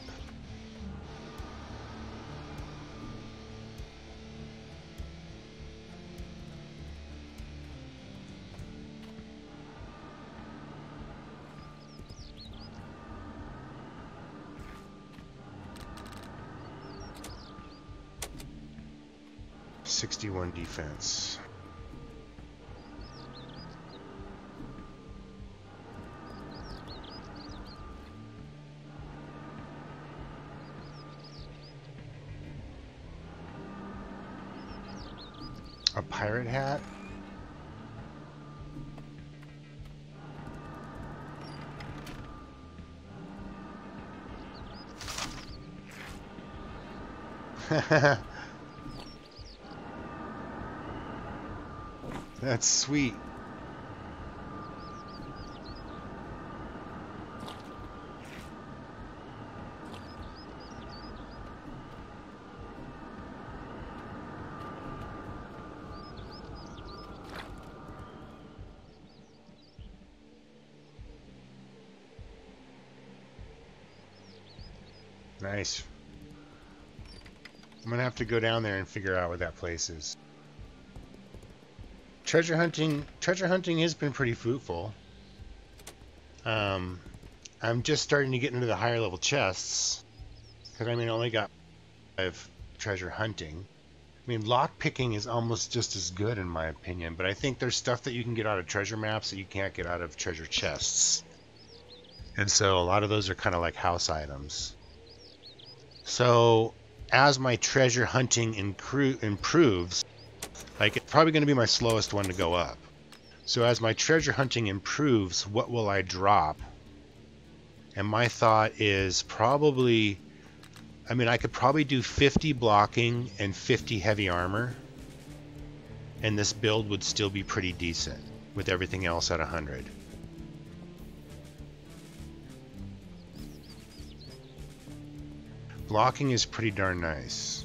.61 defense. A pirate hat? That's sweet. Nice. I'm gonna have to go down there and figure out what that place is. Treasure hunting has been pretty fruitful. I'm just starting to get into the higher level chests, because I mean I only got 5 treasure hunting. I mean lock picking is almost just as good in my opinion, but I think there's stuff that you can get out of treasure maps that you can't get out of treasure chests. And so a lot of those are kind of like house items. So as my treasure hunting improves, like it's probably going to be my slowest one to go up. So as my treasure hunting improves, what will I drop? And my thought is probably, I mean, I could probably do 50 blocking and 50 heavy armor, and this build would still be pretty decent with everything else at 100. Blocking is pretty darn nice.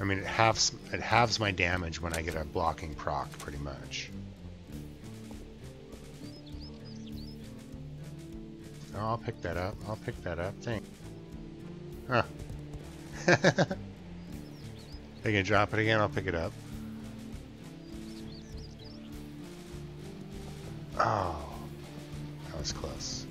I mean, it halves my damage when I get a blocking proc, pretty much. Oh, I'll pick that up. I'll pick that up. Thanks. Huh. They can drop it again. I'll pick it up. Oh, that was close.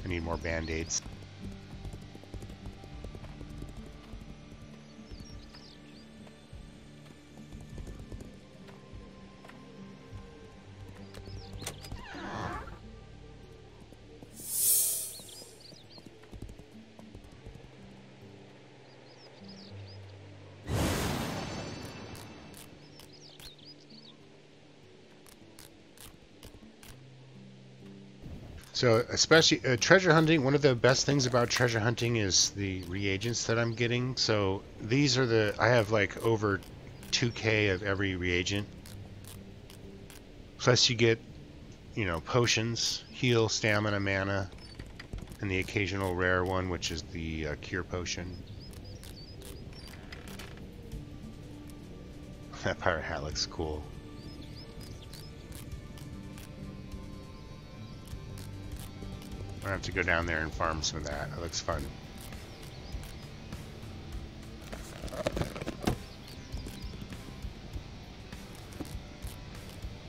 I need more band-aids. So especially treasure hunting, one of the best things about treasure hunting is the reagents that I'm getting. So these are I have like over 2k of every reagent. Plus you get, you know, potions, heal, stamina, mana, and the occasional rare one, which is the cure potion. That pirate hat looks cool. I'm gonna have to go down there and farm some of that. It looks fun.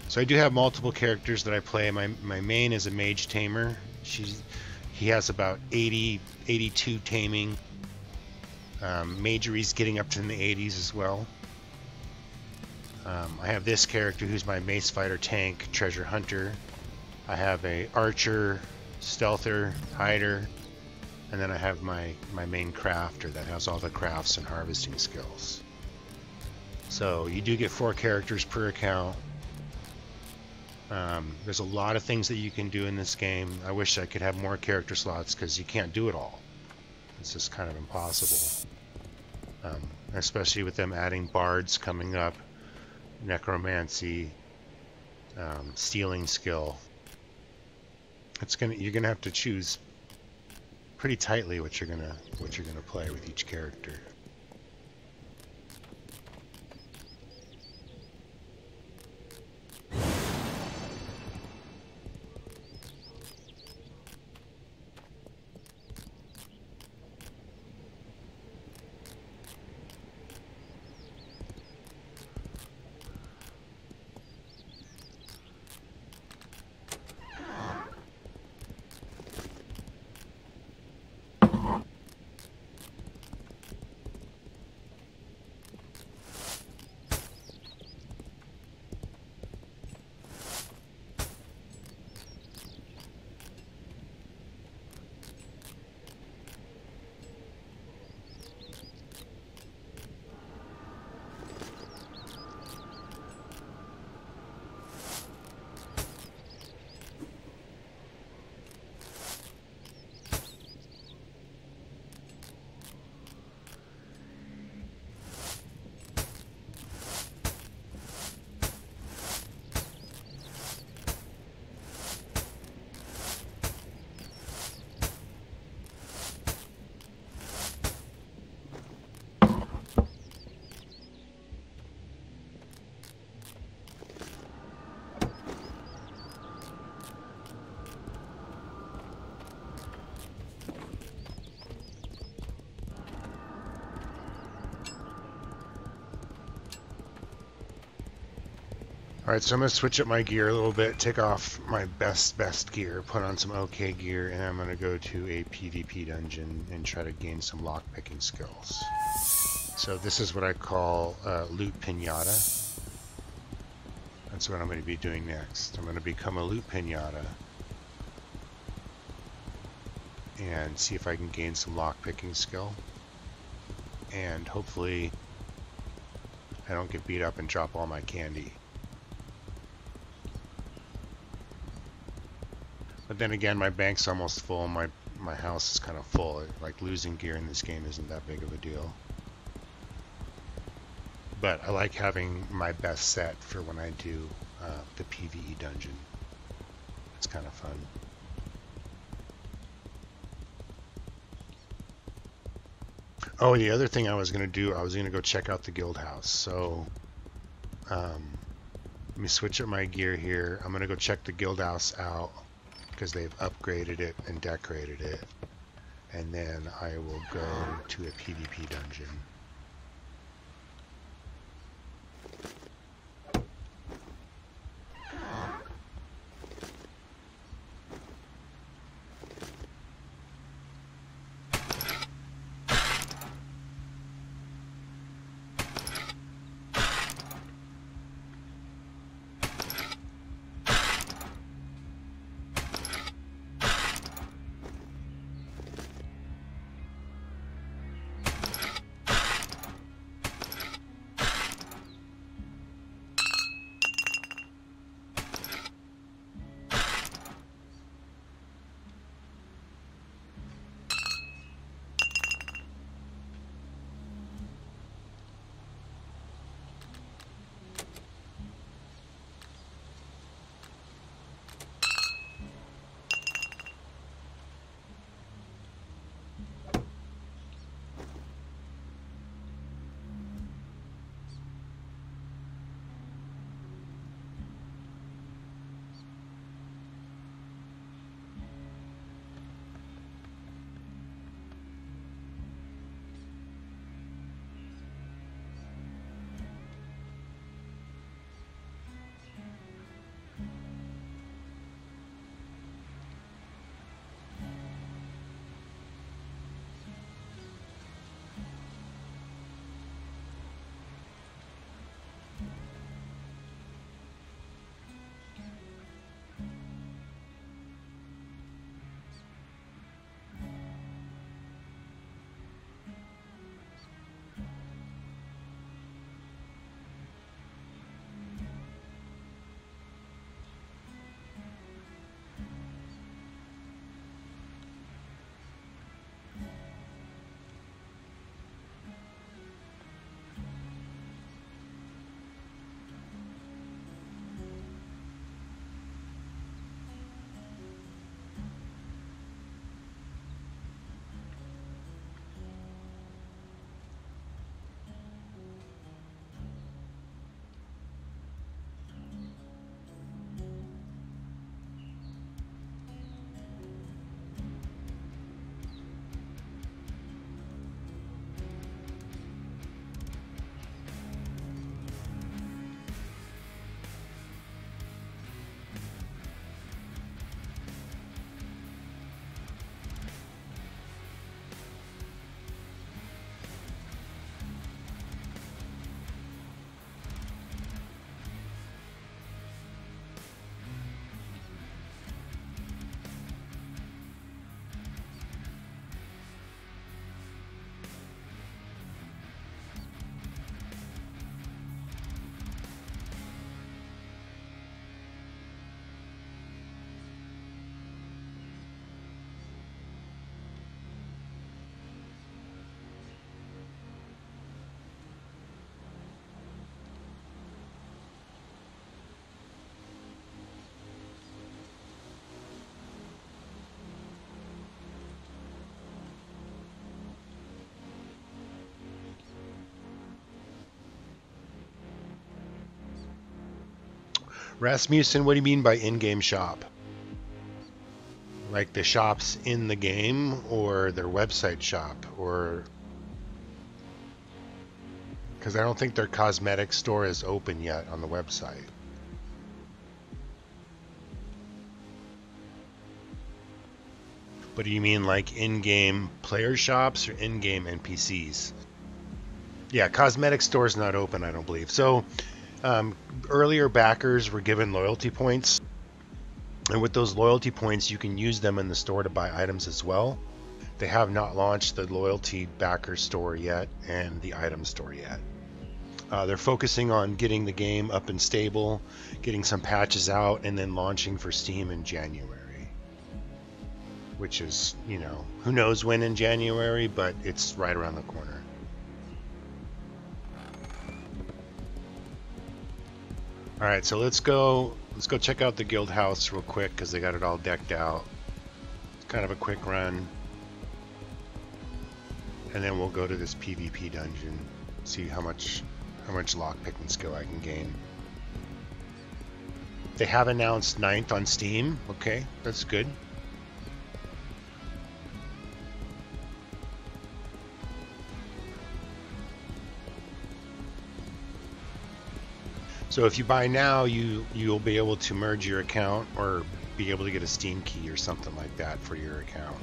So I do have multiple characters that I play. My main is a mage tamer. He has about 82 taming. Magery's getting up to in the 80s as well. I have this character who's my mace fighter tank treasure hunter. I have a archer, stealther, hider, and then I have my main crafter that has all the crafts and harvesting skills. So you do get 4 characters per account. There's a lot of things that you can do in this game. I wish I could have more character slots because you can't do it all. It's just kind of impossible. Especially with them adding bards coming up, necromancy, stealing skill. You're gonna have to choose pretty tightly what you're gonna play with each character. Alright, so I'm going to switch up my gear a little bit, take off my best gear, put on some okay gear, and I'm going to go to a PvP dungeon and try to gain some lockpicking skills. So this is what I call loot pinata. That's what I'm going to be doing next. I'm going to become a loot pinata and see if I can gain some lockpicking skill. And hopefully I don't get beat up and drop all my candy. But then again, my bank's almost full. My house is kind of full. Like, losing gear in this game isn't that big of a deal. But I like having my best set for when I do the PvE dungeon. It's kind of fun. Oh, the other thing I was going to do, I was going to go check out the guild house. So let me switch up my gear here. I'm going to go check the guild house out, because they've upgraded it and decorated it, and then I will go to a PvP dungeon. Rasmussen, what do you mean by in-game shop? Like the shops in the game, or their website shop, or... Because I don't think their cosmetic store is open yet on the website. But do you mean like in-game player shops or in-game NPCs? Yeah, cosmetic store's not open, I don't believe. So earlier backers were given loyalty points, and with those loyalty points you can use them in the store to buy items as well. They have not launched the loyalty backer store yet and the item store yet. They're focusing on getting the game up and stable, getting some patches out, and then launching for Steam in January. Which is, you know, who knows when in January, but it's right around the corner. Alright, so let's go check out the guild house real quick because they got it all decked out. It's kind of a quick run. And then we'll go to this PvP dungeon, see how much lockpicking skill I can gain. They have announced 9th on Steam. Okay, that's good. So if you buy now, you'll be able to merge your account or be able to get a Steam key or something like that for your account.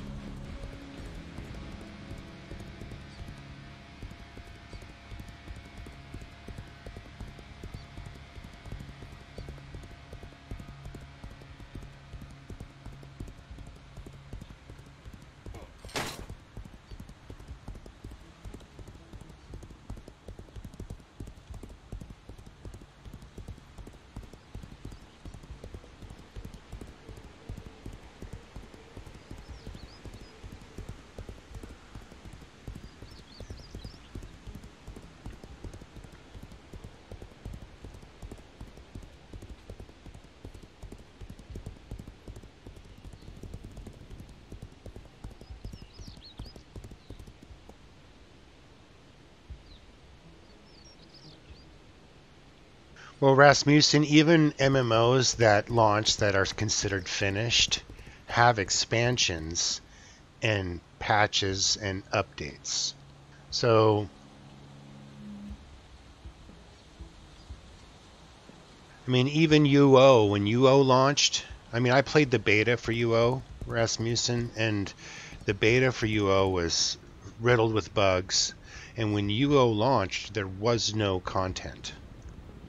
Well, Rasmussen, even MMOs that launch that are considered finished have expansions and patches and updates. So, I mean, even UO, when UO launched, I mean, I played the beta for UO, Rasmussen, and the beta for UO was riddled with bugs. And when UO launched, there was no content,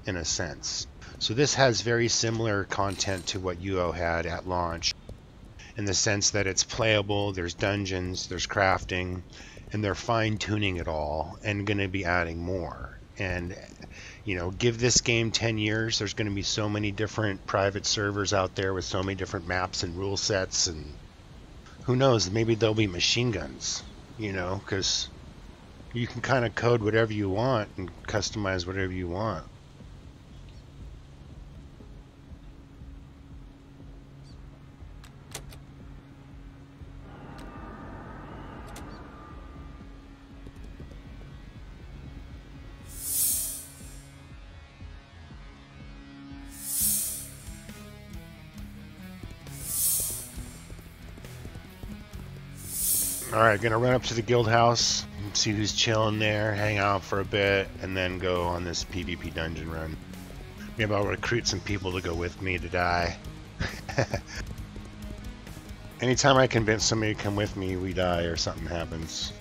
in a sense. So this has very similar content to what UO had at launch, in the sense that it's playable, there's dungeons, there's crafting, and they're fine-tuning it all and going to be adding more. And, you know, give this game 10 years, there's going to be so many different private servers out there with so many different maps and rule sets, and who knows, maybe there'll be machine guns, you know, because you can kind of code whatever you want and customize whatever you want. Alright, gonna run up to the guild house, see who's chilling there, hang out for a bit, and then go on this PvP dungeon run. Maybe I'll recruit some people to go with me to die. Anytime I convince somebody to come with me, we die or something happens.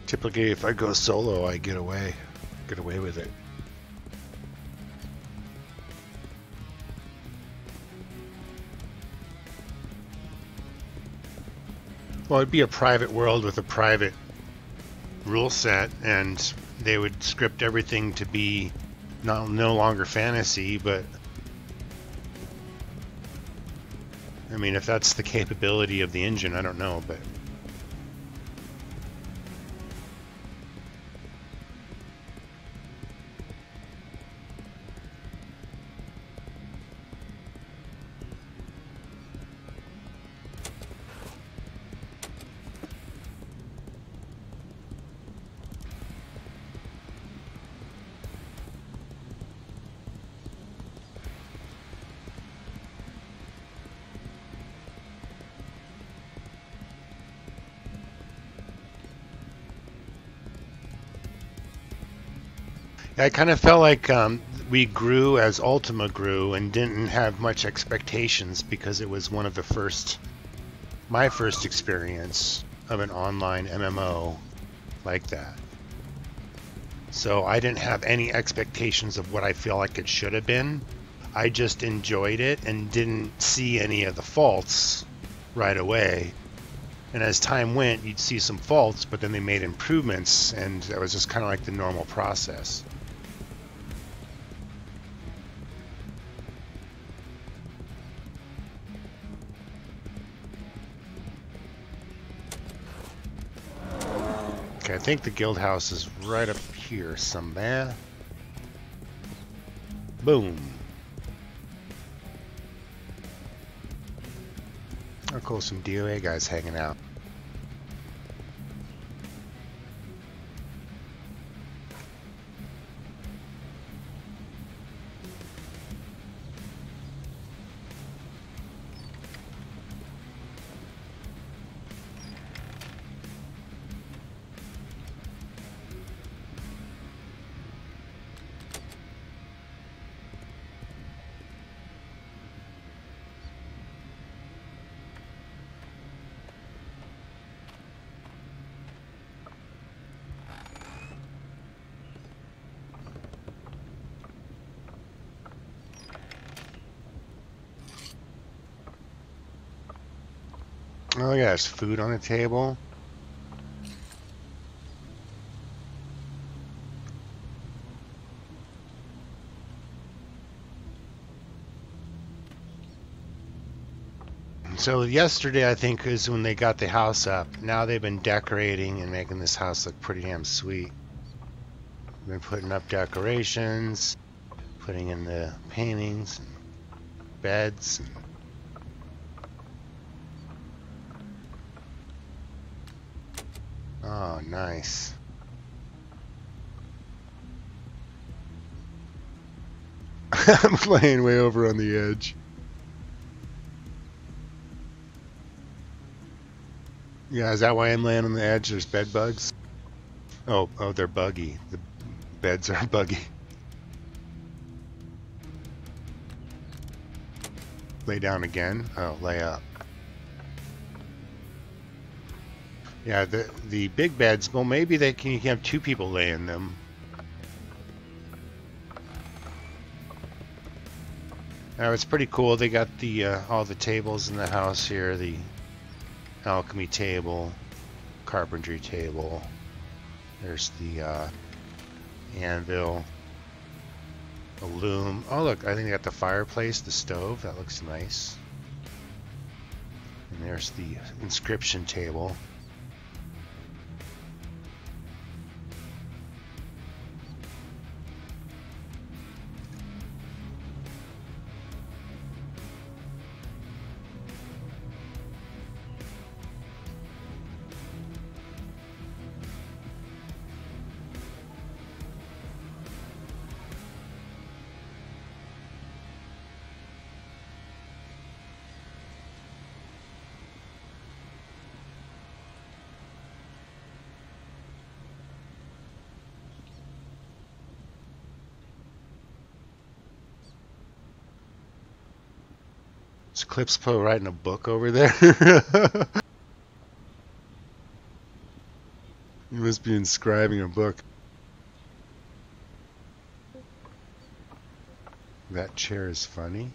Typically, if I go solo, I get away with it. Well, it'd be a private world with a private rule set, and they would script everything to be no longer fantasy, but I mean, if that's the capability of the engine, I don't know, but I kind of felt like we grew as Ultima grew and didn't have much expectations because it was one of the my first experience of an online MMO like that. So I didn't have any expectations of what I feel like it should have been. I just enjoyed it and didn't see any of the faults right away. And as time went, you'd see some faults, but then they made improvements, and that was just kind of like the normal process. Okay, I think the guild house is right up here somewhere. Boom. Oh, cool, some DOA guys hanging out. Oh yeah, there's food on the table. So yesterday, I think, is when they got the house up. Now they've been decorating and making this house look pretty damn sweet. Been putting up decorations, putting in the paintings, and beds. Oh, nice. I'm playing way over on the edge. Yeah, is that why I'm laying on the edge? There's bed bugs? Oh, they're buggy. The beds are buggy. Lay down again? Oh, lay up. Yeah, the big beds, well, maybe you can have two people lay in them. Now, it's pretty cool. They got the all the tables in the house here. The alchemy table, carpentry table. There's the anvil, a loom. Oh, look, I think they got the fireplace, the stove. That looks nice. And there's the inscription table. Is Clipspo writing a book over there? He must be inscribing a book. That chair is funny.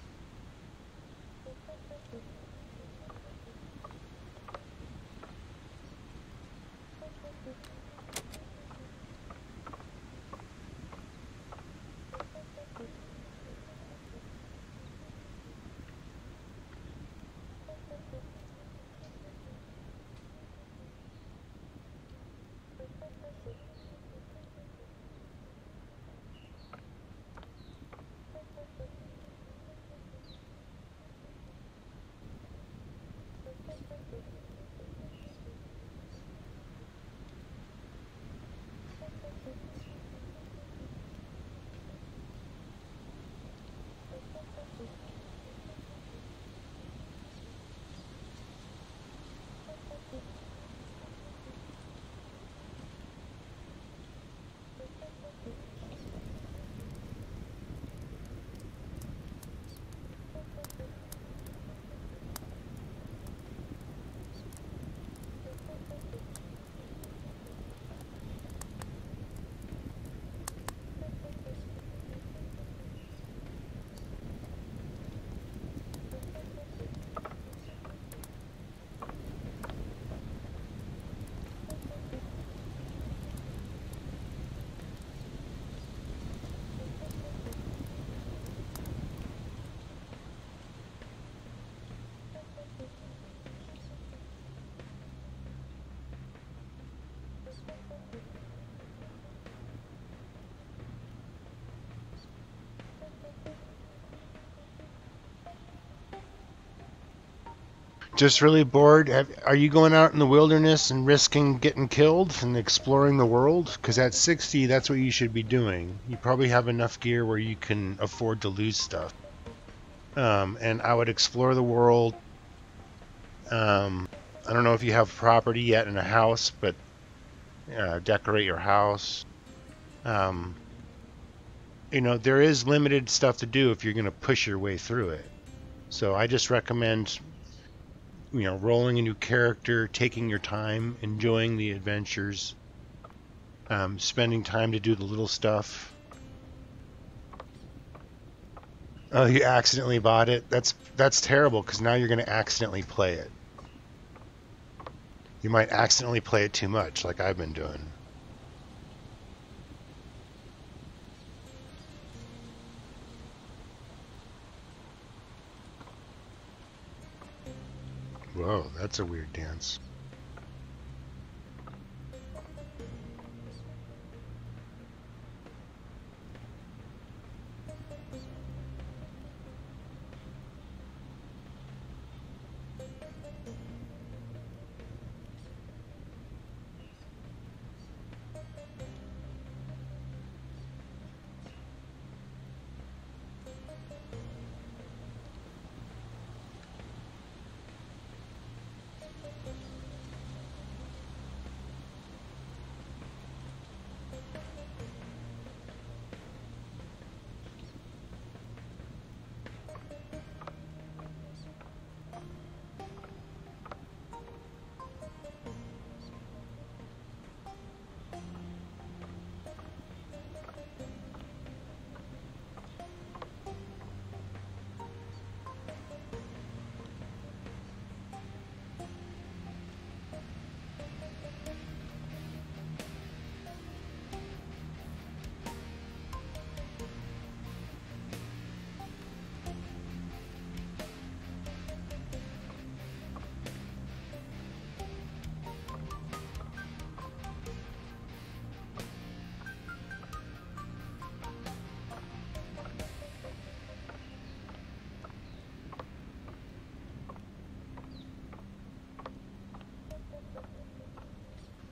Just really bored? Are you going out in the wilderness and risking getting killed and exploring the world? Because at 60, that's what you should be doing. You probably have enough gear where you can afford to lose stuff. And I would explore the world. I don't know if you have property yet in a house, but decorate your house. You know, there is limited stuff to do if you're going to push your way through it. So I just recommend, you know, rolling a new character, taking your time, enjoying the adventures, spending time to do the little stuff. Oh, you accidentally bought it? That's terrible, because now you're going to accidentally play it. You might accidentally play it too much, like I've been doing. Whoa, that's a weird dance.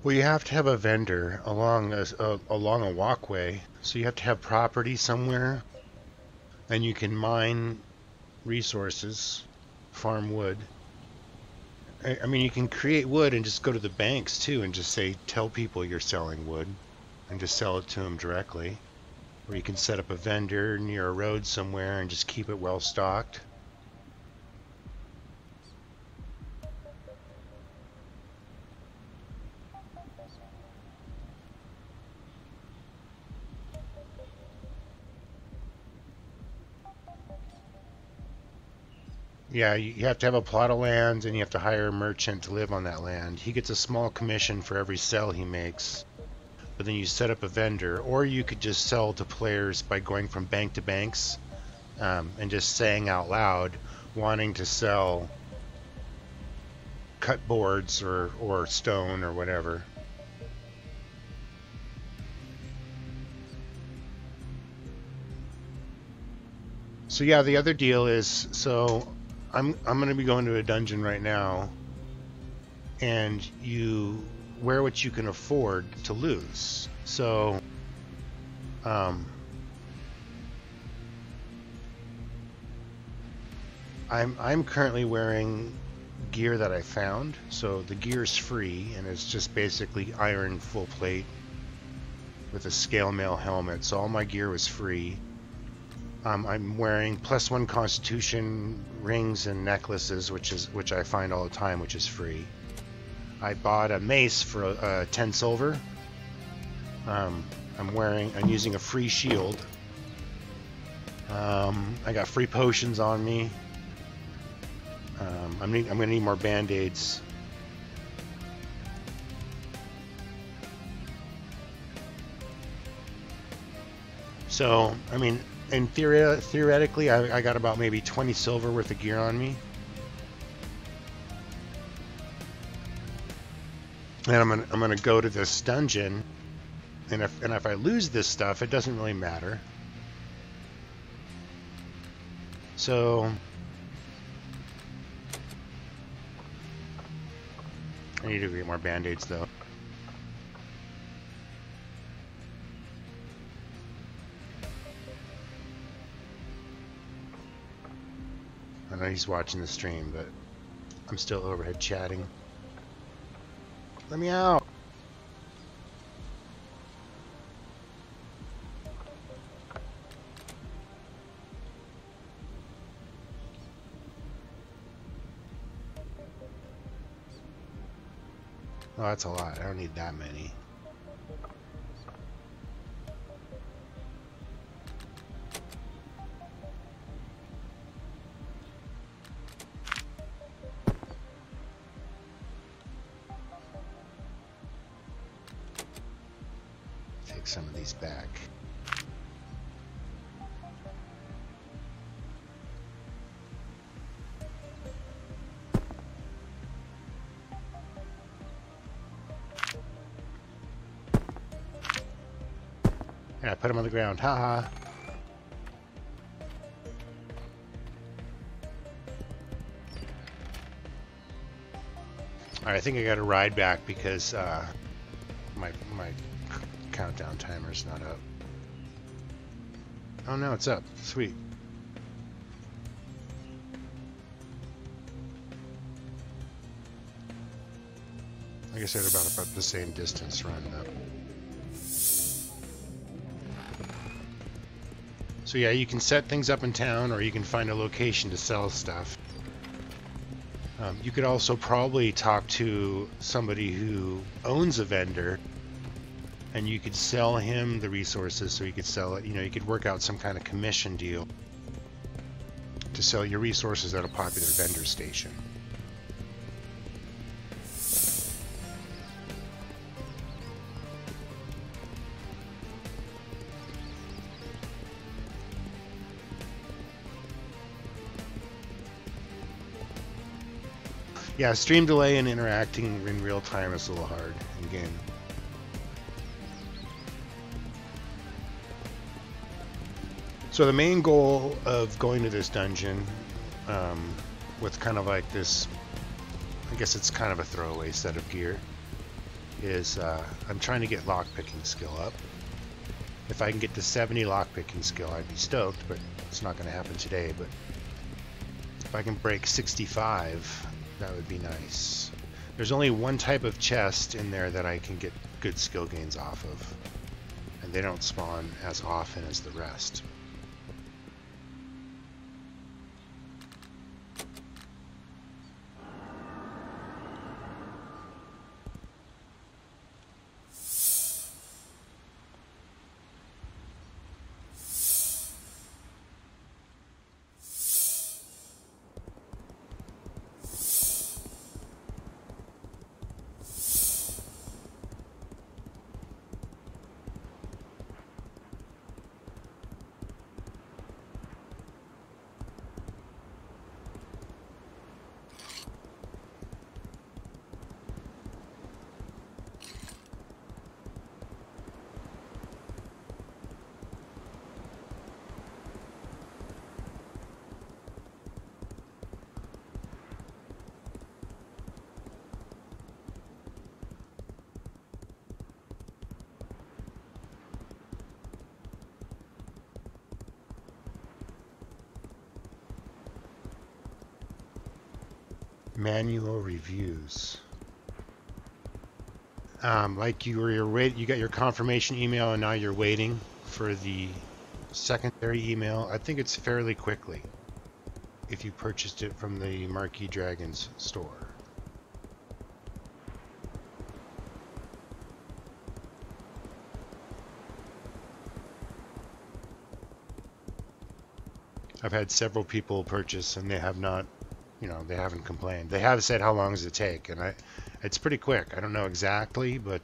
Well, you have to have a vendor along a walkway, so you have to have property somewhere, and you can mine resources, farm wood. I mean, you can create wood and just go to the banks too, and just say, tell people you're selling wood, and just sell it to them directly. Or you can set up a vendor near a road somewhere and just keep it well stocked. Yeah, you have to have a plot of land, and you have to hire a merchant to live on that land. He gets a small commission for every sell he makes, but then you set up a vendor, or you could just sell to players by going from bank to banks, and just saying out loud, wanting to sell cut boards or stone or whatever. So yeah, the other deal is, so I'm going to be going to a dungeon right now, and you wear what you can afford to lose. So I'm currently wearing gear that I found. So the gear is free, and it's just basically iron full plate with a scale mail helmet. So all my gear was free. I'm wearing +1 Constitution rings and necklaces, which I find all the time, which is free. I bought a mace for 10 silver. I'm using a free shield. I got free potions on me. I'm gonna need more band-aids. So, I mean, and theoretically, I got about maybe 20 silver worth of gear on me. And I'm gonna go to this dungeon, and if I lose this stuff, it doesn't really matter. So I need to get more band-aids though. I know he's watching the stream, but I'm still overhead chatting. Let me out! Oh, that's a lot. I don't need that many. Take some of these back. Yeah, put him on the ground. Haha. Alright, I think I got to ride back because my countdown timer's not up. Oh no, it's up. Sweet. I guess at about the same distance run though. So yeah, you can set things up in town, or you can find a location to sell stuff. You could also probably talk to somebody who owns a vendor, and you could sell him the resources, so you could sell it. You know, you could work out some kind of commission deal to sell your resources at a popular vendor station. Yeah, stream delay and interacting in real time is a little hard in game. So the main goal of going to this dungeon with kind of like this, I guess it's kind of a throwaway set of gear, is I'm trying to get lockpicking skill up. If I can get to 70 lockpicking skill, I'd be stoked, but it's not going to happen today. But if I can break 65, that would be nice. There's only one type of chest in there that I can get good skill gains off of, and they don't spawn as often as the rest. Manual reviews. Like you got your confirmation email, and now you're waiting for the secondary email. I think it's fairly quickly if you purchased it from the Marquee Dragons store. I've had several people purchase, and they have not, you know, they haven't complained. They have said, how long does it take? And it's pretty quick. I don't know exactly, but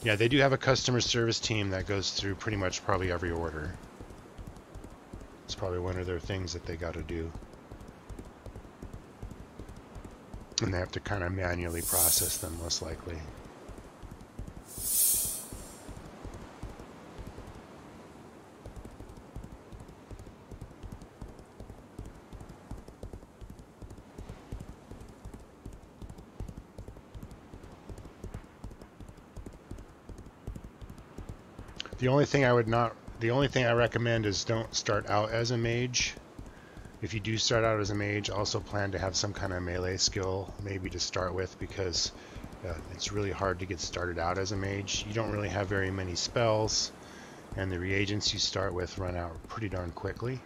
yeah, they do have a customer service team that goes through pretty much probably every order. It's probably one of their things that they got to do. And they have to kind of manually process them, most likely. The only thing I recommend is don't start out as a mage. If you do start out as a mage, also plan to have some kind of melee skill maybe to start with, because it's really hard to get started out as a mage. You don't really have very many spells, and the reagents you start with run out pretty darn quickly.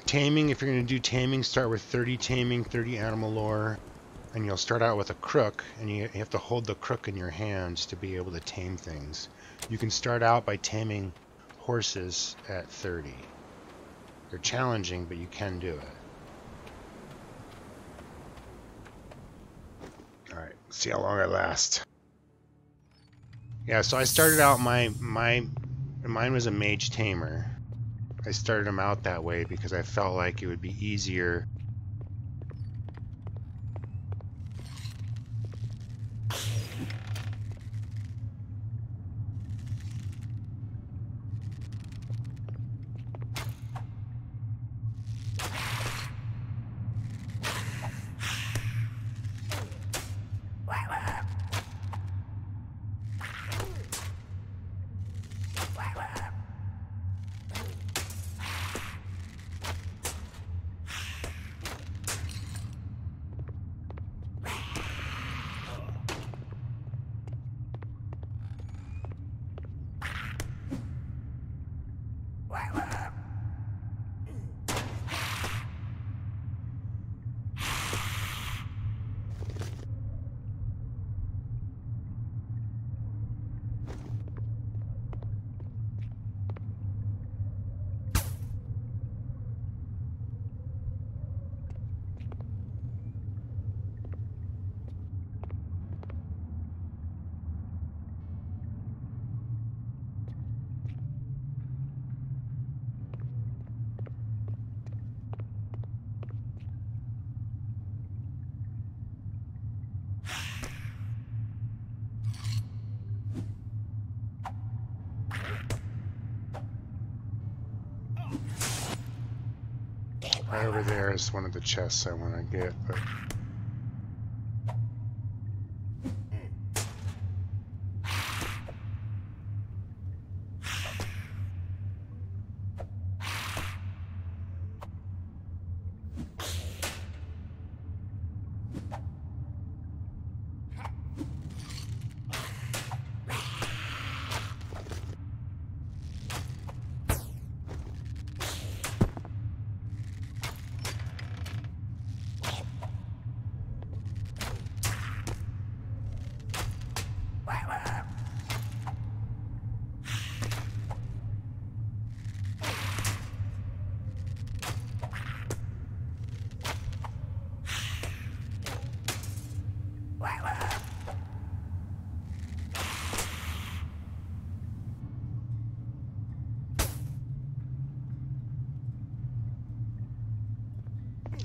Taming, if you're going to do taming, start with 30 taming, 30 animal lore, and you'll start out with a crook, and you have to hold the crook in your hands to be able to tame things. You can start out by taming horses at 30. They're challenging, but you can do it. Alright, see how long I last. Yeah, so I started out mine was a mage tamer. I started him out that way because I felt like it would be easier. Right over there is one of the chests I want to get, but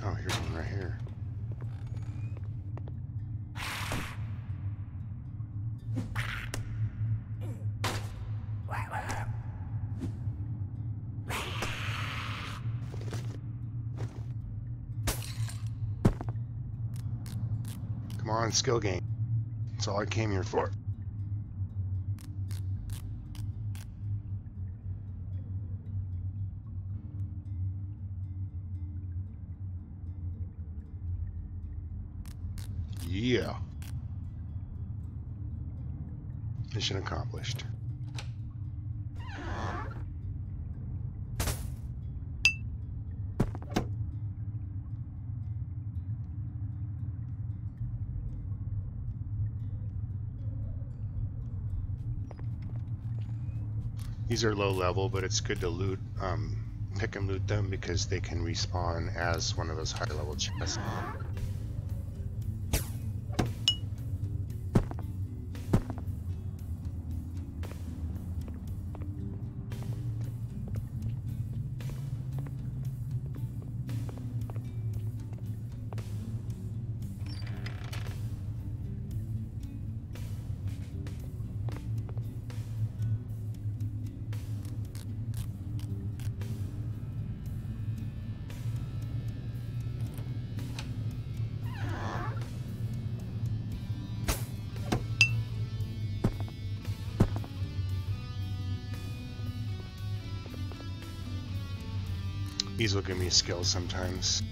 oh, here's one right here. Come on, skill gain. That's all I came here for. Yeah. Mission accomplished. These are low level, but it's good to loot, pick and loot them because they can respawn as one of those high level chests. These will give me skills sometimes.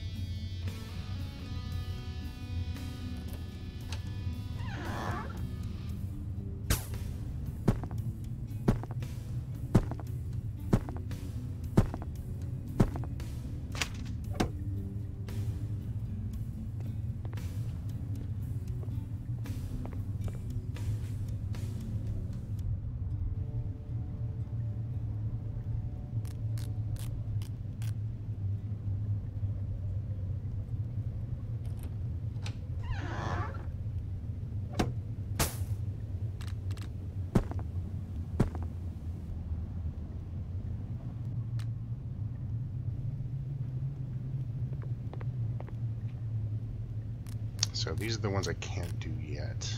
So these are the ones I can't do yet.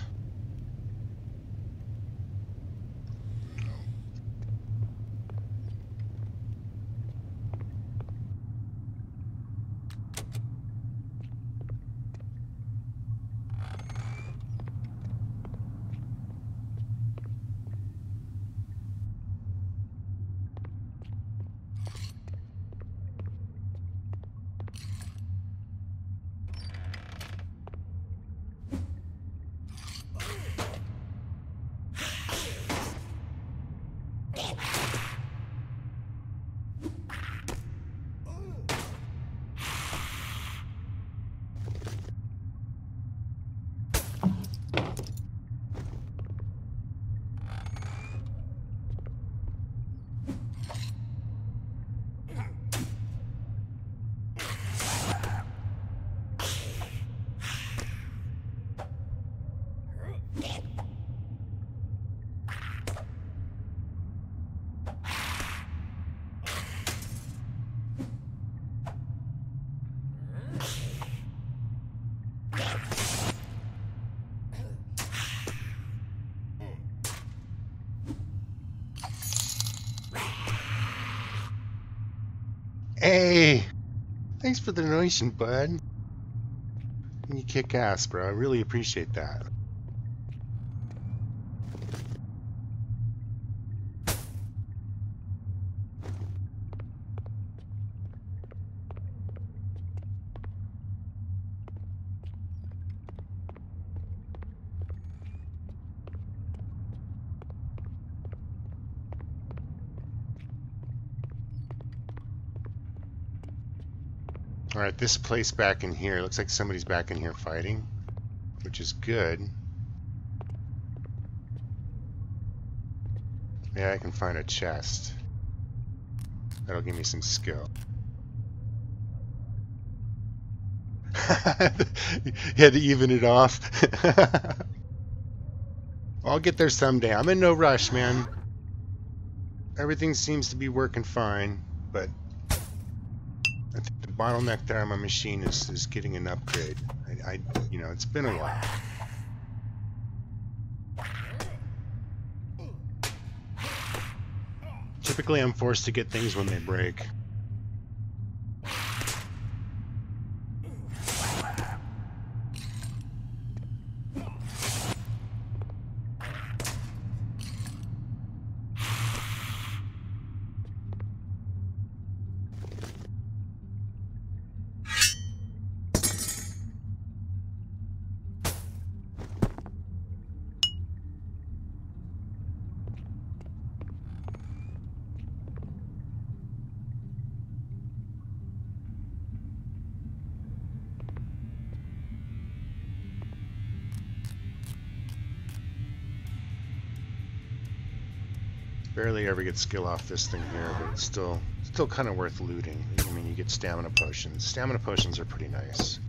Hey! Thanks for the donation, bud. You kick ass, bro. I really appreciate that. Alright, this place back in here, looks like somebody's back in here fighting, which is good. Yeah, I can find a chest. That'll give me some skill. You had to even it off. I'll get there someday. I'm in no rush, man. Everything seems to be working fine, but I think the bottleneck there on my machine is getting an upgrade. You know, it's been a while. Typically, I'm forced to get things when they break. Barely ever get skill off this thing here, but it's still kind of worth looting. I mean, you get stamina potions. Stamina potions are pretty nice.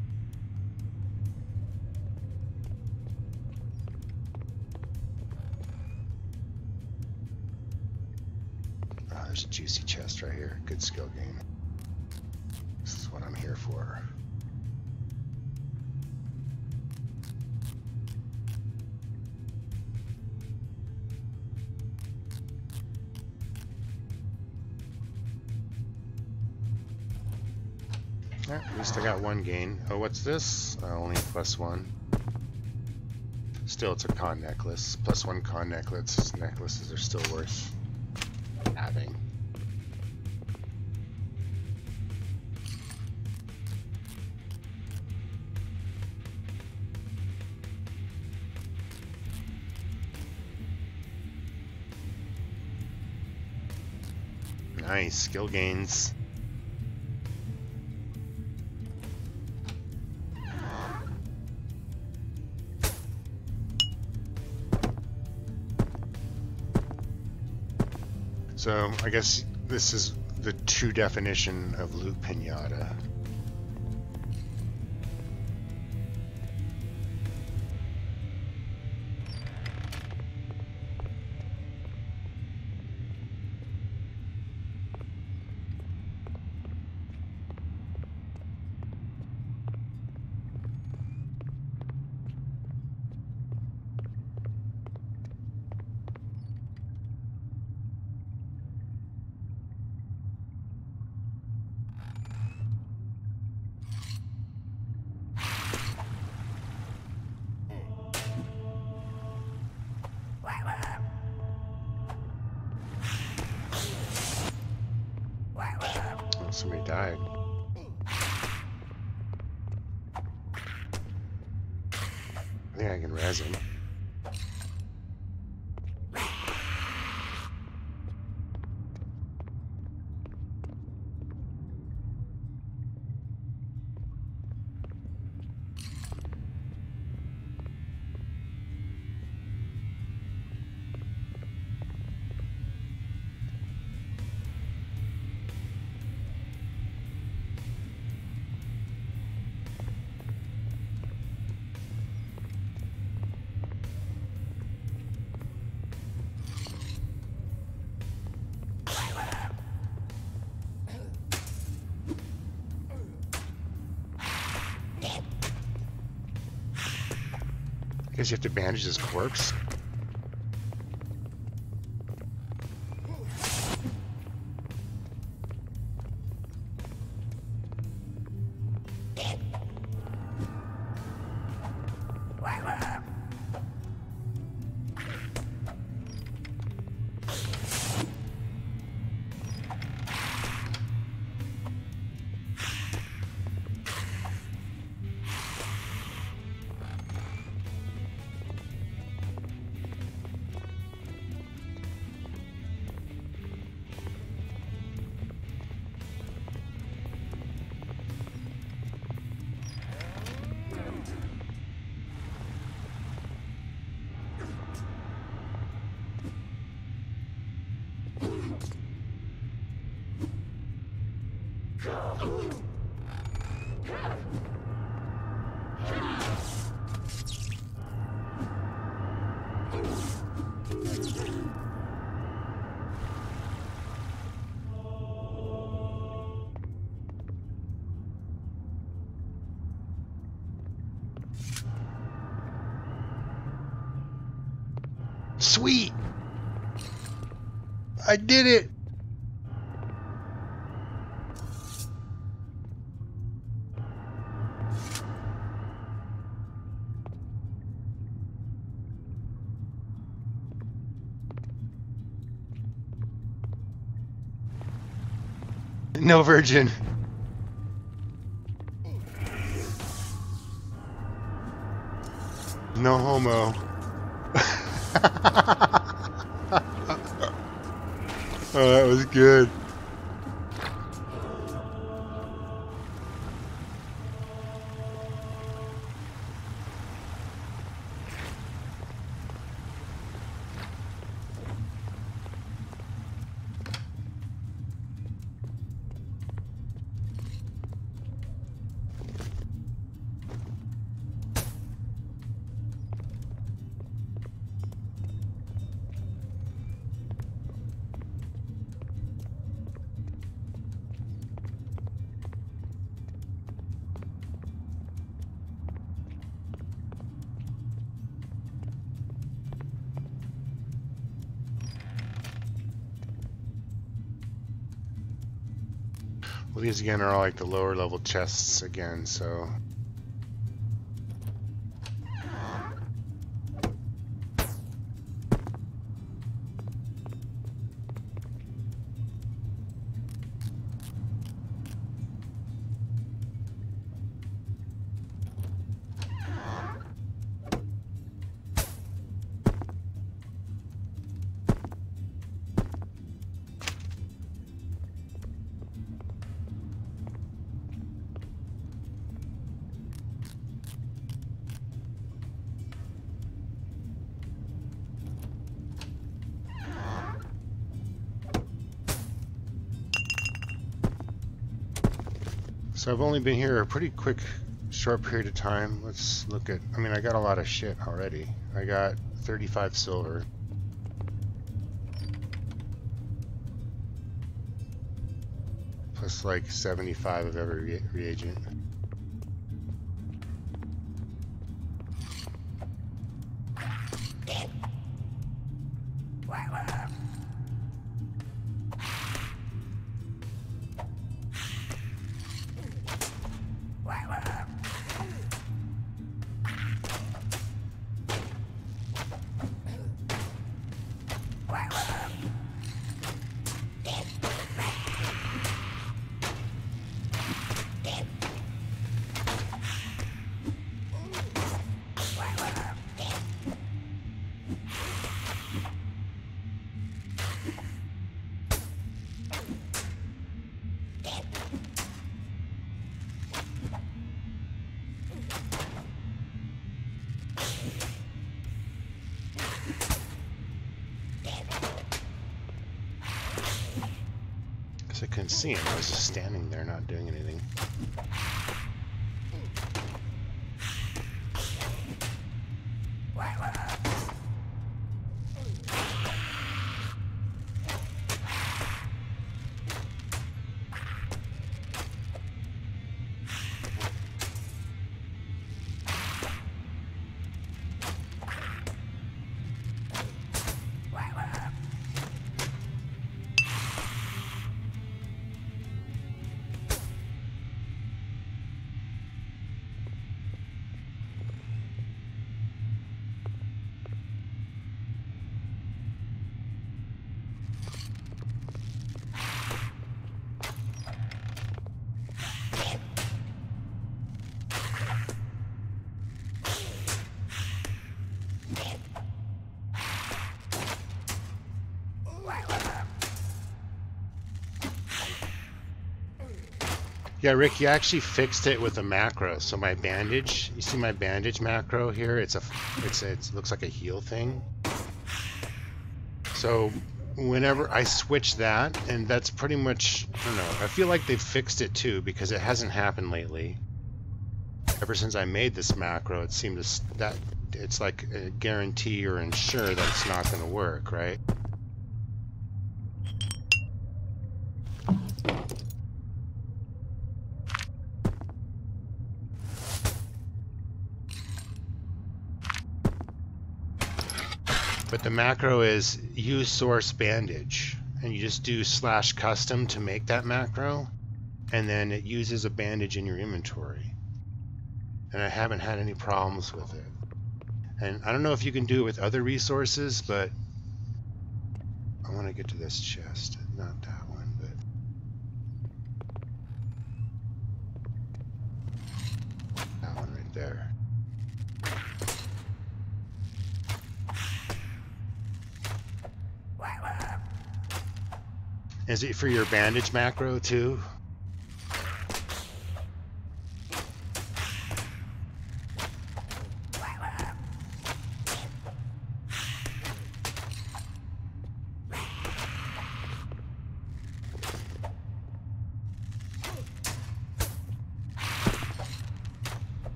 Oh, there's a juicy chest right here. Good skill gain. This is what I'm here for. Yeah, at least I got one gain. Oh, what's this? Only +1. Still, it's a con necklace. +1 con necklace. Necklaces are still worth having. Nice. Skill gains. So, I guess this is the true definition of loot pinata. Oh, somebody died. I think I can res him. Guess you have to bandage his corpse. Sweet! I did it! No virgin. No homo. Oh, that was good. Well, these again are all like the lower level chests again, so. So I've only been here a pretty quick, short period of time. Let's look at, I mean, I got a lot of shit already. I got 35 silver. Plus like 75 of every reagent. I couldn't see him. I was just standing there not doing anything. Yeah, Rick, you actually fixed it with a macro. So my bandage, you see my bandage macro here? It looks like a heal thing. So whenever I switch that, and that's pretty much, I don't know, I feel like they've fixed it too because it hasn't happened lately. Ever since I made this macro, it seemed that it's like a guarantee or ensure that it's not going to work, right? But the macro is use source bandage, and you just do /custom to make that macro, and then it uses a bandage in your inventory. And I haven't had any problems with it. And I don't know if you can do it with other resources, but I want to get to this chest, not that one, but that one right there. Is it for your bandage macro too?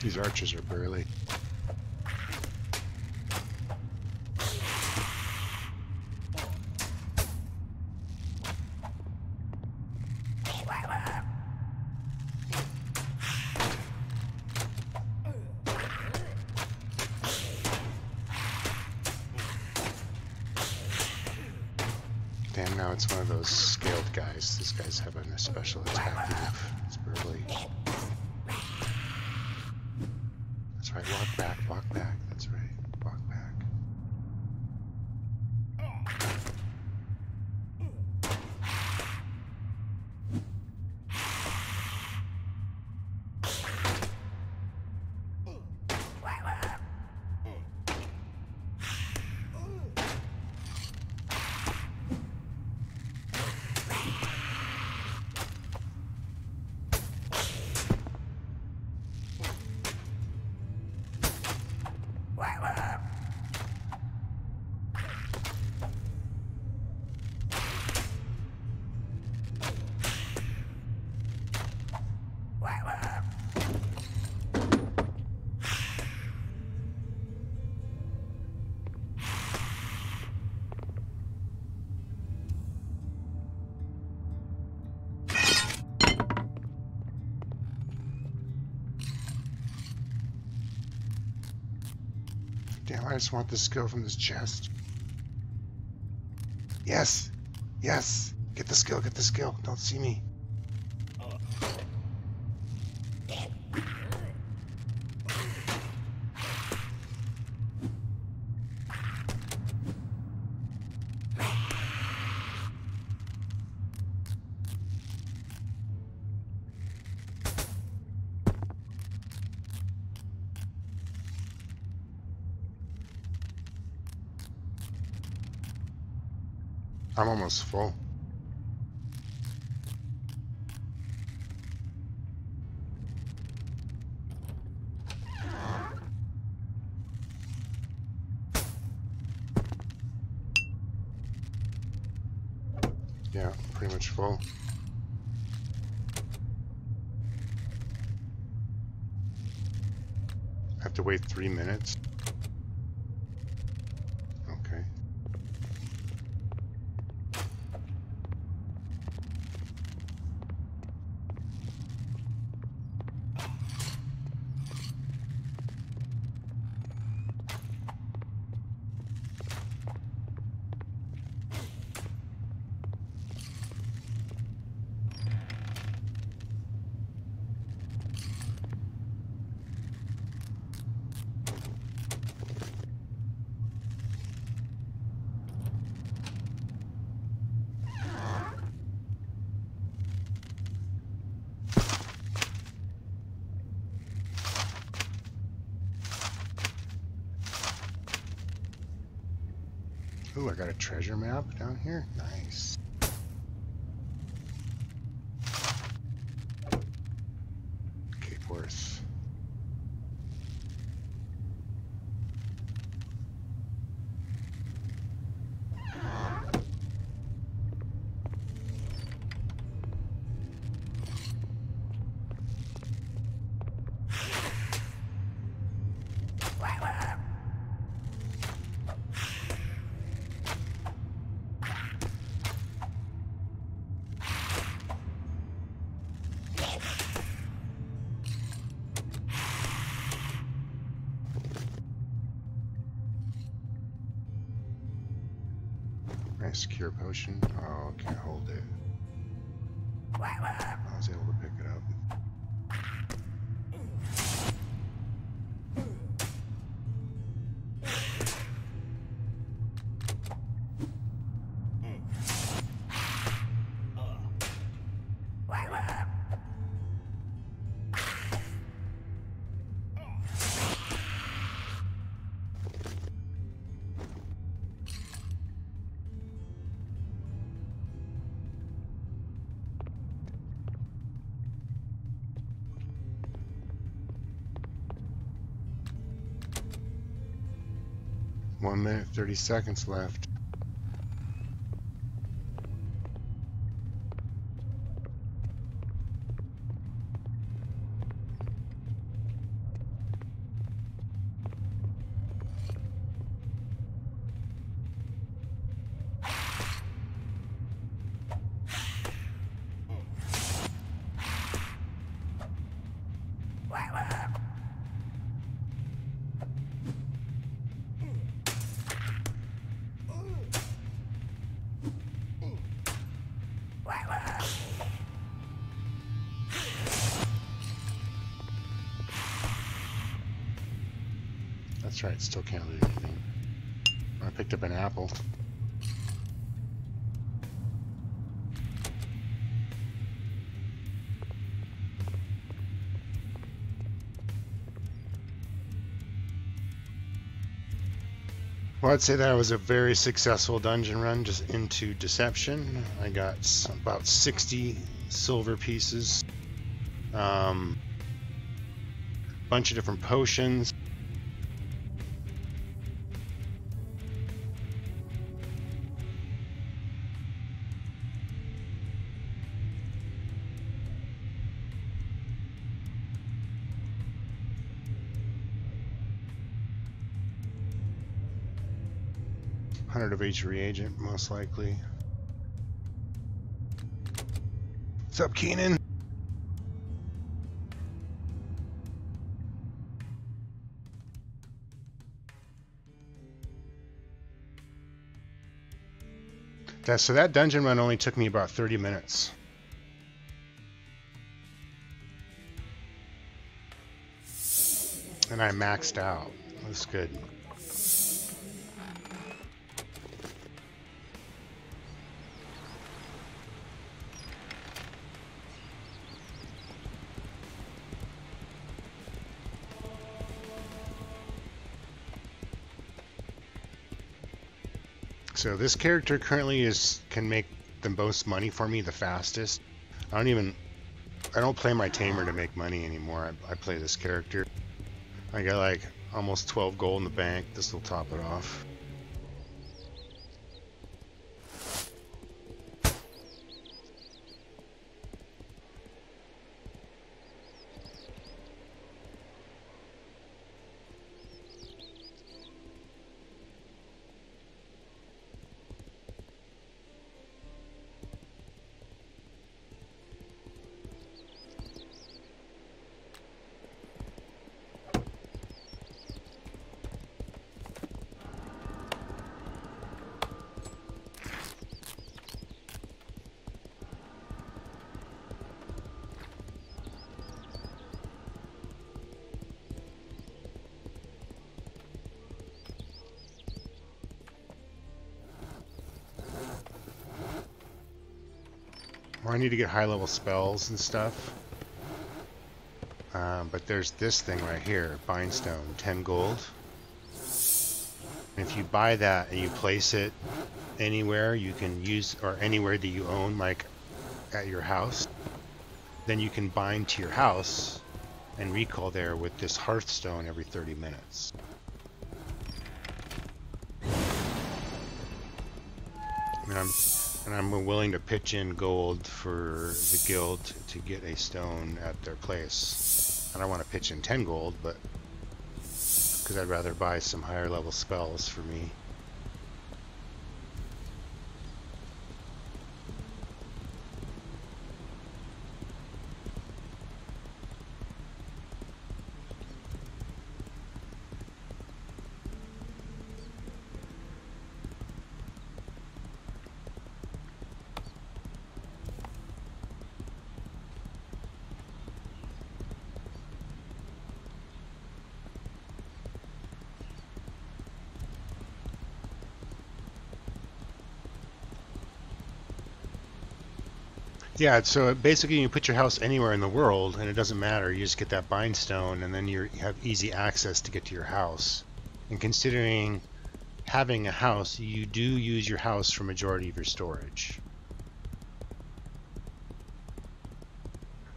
These archers are burly. Damn, now it's one of those scaled guys. These guys have a special attack move. It's burly. That's right, walk back, that's right, walk back. Damn, I just want this skill from this chest. Yes! Yes! Get the skill, get the skill. Don't see me. I'm almost full. Yeah, pretty much full. I have to wait 3 minutes. Okay. Ooh, I got a treasure map down here. Nice. Cape Worth. Nice cure potion. Oh, can't hold it. I was able to pick it up. One minute, 30 seconds left. That's right, still can't loot anything. I picked up an apple. Well, I'd say that was a very successful dungeon run just into Deception. I got about 60 silver pieces, bunch of different potions. Of each reagent, most likely. What's up, Keenan? So that dungeon run only took me about 30 minutes. And I maxed out. That's good. So this character currently can make the most money for me the fastest. I don't play my tamer to make money anymore. I play this character. I got like almost 12 gold in the bank. This will top it off. Or I need to get high level spells and stuff. But there's this thing right here, Bindstone, 10 gold. And if you buy that and you place it anywhere you can use, or anywhere that you own, like at your house, then you can bind to your house and recall there with this Hearthstone every 30 minutes. And I'm willing to pitch in gold for the guild to get a stone at their place. I don't want to pitch in 10 gold, but because I'd rather buy some higher level spells for me. Yeah, so basically you put your house anywhere in the world and it doesn't matter. You just get that bind stone and then you have easy access to get to your house. And considering having a house, you do use your house for majority of your storage.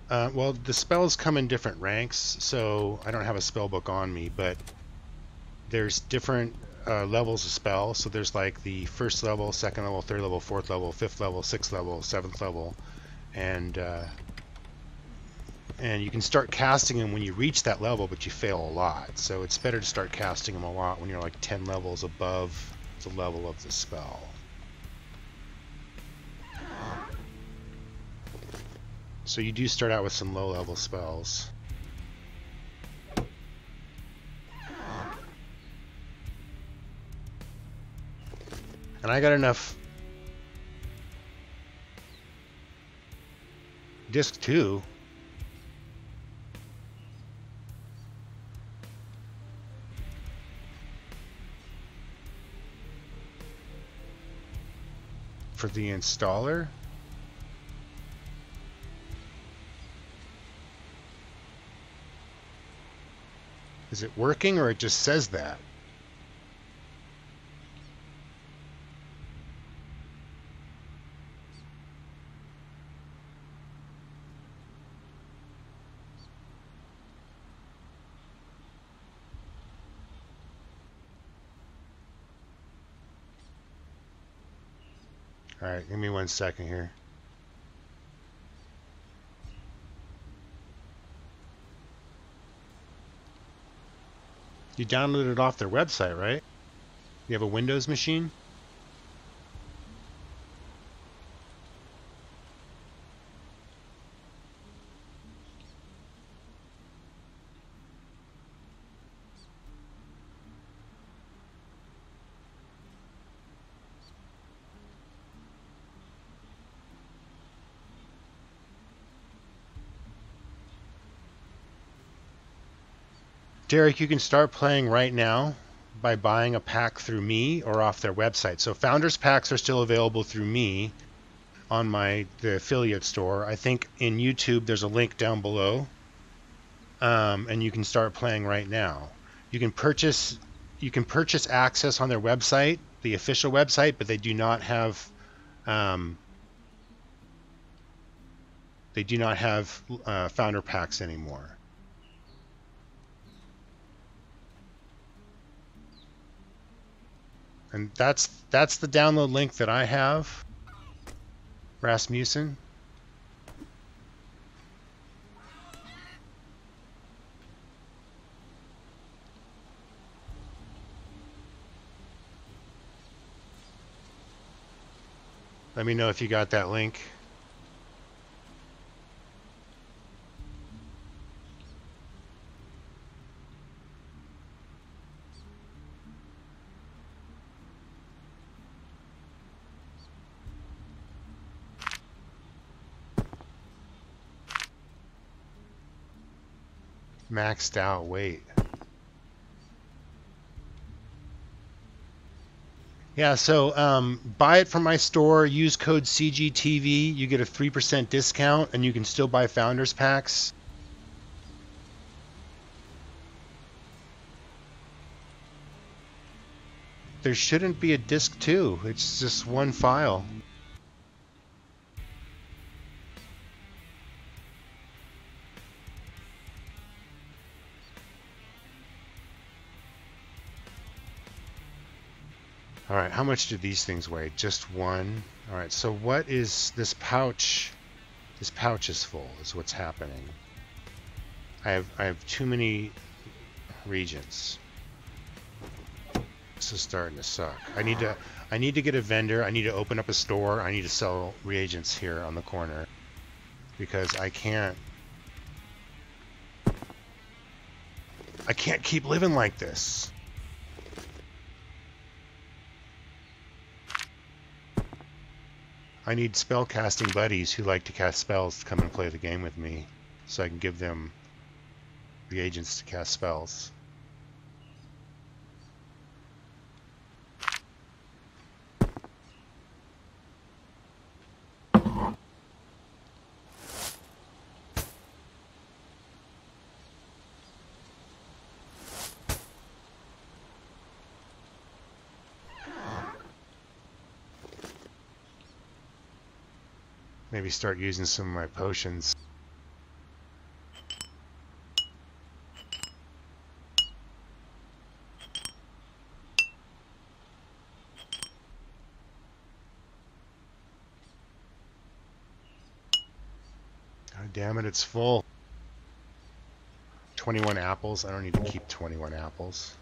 Well, the spells come in different ranks, so I don't have a spell book on me, but there's different levels of spell. So there's like the first level, second level, third level, fourth level, fifth level, sixth level, seventh level. And you can start casting them when you reach that level, but you fail a lot. So it's better to start casting them a lot when you're like 10 levels above the level of the spell. So you do start out with some low level spells. And I got enough disc 2 for the installer. Is it working or it just says that? All right, give me 1 second here. You downloaded it off their website, right? You have a Windows machine? Derek, you can start playing right now by buying a pack through me or off their website. So Founders Packs are still available through me on the affiliate store. I think in YouTube there's a link down below, and you can start playing right now. You can purchase access on their website, the official website, but they do not have Founder Packs anymore. And that's the download link that I have, Rasmussen. Let me know if you got that link. Maxed out weight. Yeah, so buy it from my store, use code CGTV, you get a 3% discount, and you can still buy Founders Packs. There shouldn't be a disc 2, it's just one file. All right, how much do these things weigh? Just one. All right, so what is this pouch? This pouch is full, is what's happening. I have too many reagents. This is starting to suck. I need to get a vendor. I need to open up a store. I need to sell reagents here on the corner because I can't keep living like this. I need spell casting buddies who like to cast spells to come and play the game with me so I can give them reagents to cast spells. Maybe start using some of my potions. God damn it, it's full. 21 apples. I don't need to keep 21 apples.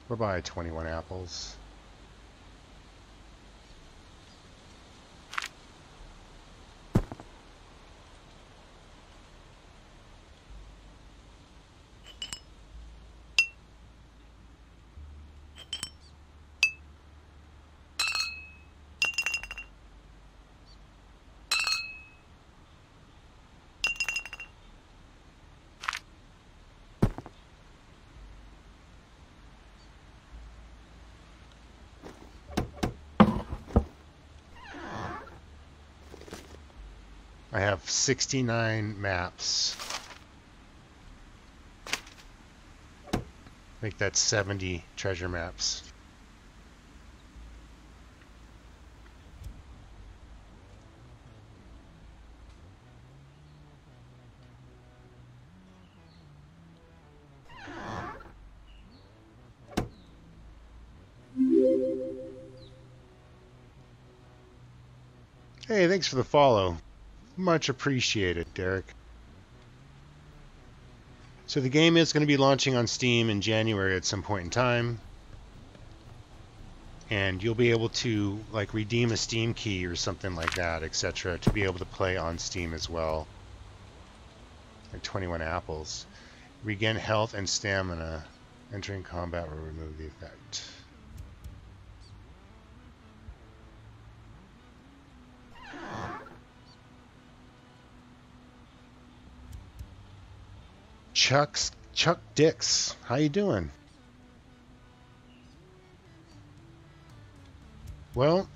We'll buy 21 apples. I have 69 maps. I think that's 70 treasure maps. Hey, thanks for the follow. Much appreciated, Derek. So the game is going to be launching on Steam in January at some point in time. And you'll be able to like redeem a Steam key or something like that, etc. to be able to play on Steam as well. Like 21 apples. Regain health and stamina. Entering combat will remove the effect. Chuck Dix, how you doing? Well,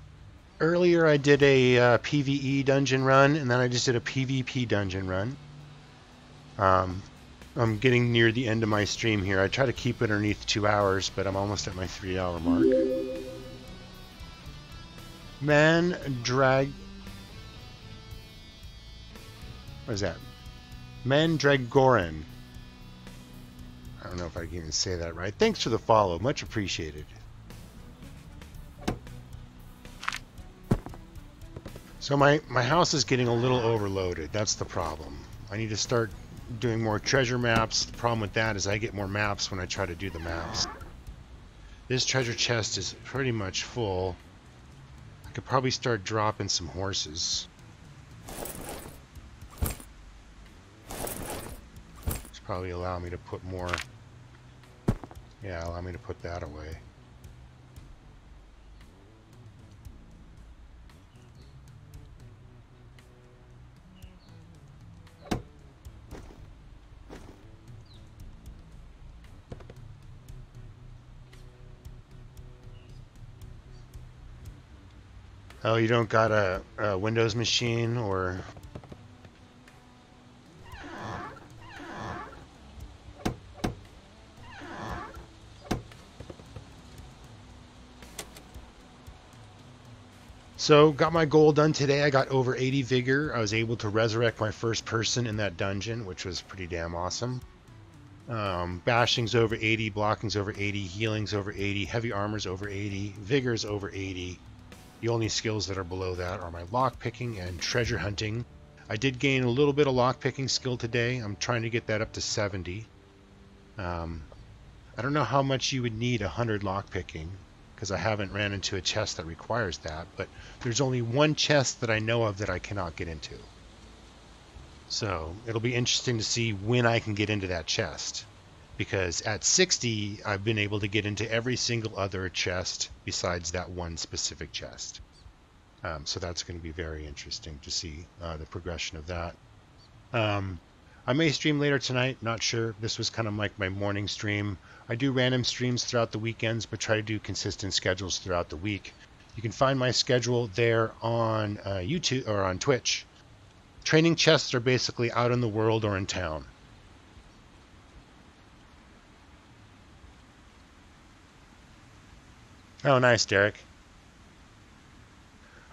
earlier I did a PvE dungeon run, and then I just did a PvP dungeon run. I'm getting near the end of my stream here. I try to keep it underneath 2 hours, but I'm almost at my 3-hour mark. What is that? Mandragoran. I don't know if I can even say that right. Thanks for the follow. Much appreciated. So my house is getting a little overloaded. That's the problem. I need to start doing more treasure maps. The problem with that is I get more maps when I try to do the maps. This treasure chest is pretty much full. I could probably start dropping some horses. Which probably allow me to put more... Yeah, allow me to put that away. Oh, you don't got a Windows machine or... So, got my goal done today. I got over 80 vigor. I was able to resurrect my first person in that dungeon, which was pretty damn awesome. Bashing's over 80, blocking's over 80, healing's over 80, heavy armor's over 80, vigor's over 80. The only skills that are below that are my lockpicking and treasure hunting. I did gain a little bit of lockpicking skill today. I'm trying to get that up to 70. I don't know how much you would need 100 lockpicking, because I haven't ran into a chest that requires that, but there's only one chest that I know of that I cannot get into. So it'll be interesting to see when I can get into that chest, because at 60 I've been able to get into every single other chest besides that one specific chest. So that's going to be very interesting to see the progression of that. I may stream later tonight, not sure. This was kind of like my morning stream. I do random streams throughout the weekends, but try to do consistent schedules throughout the week. You can find my schedule there on YouTube or on Twitch. Training chests are basically out in the world or in town. Oh, nice, Derek.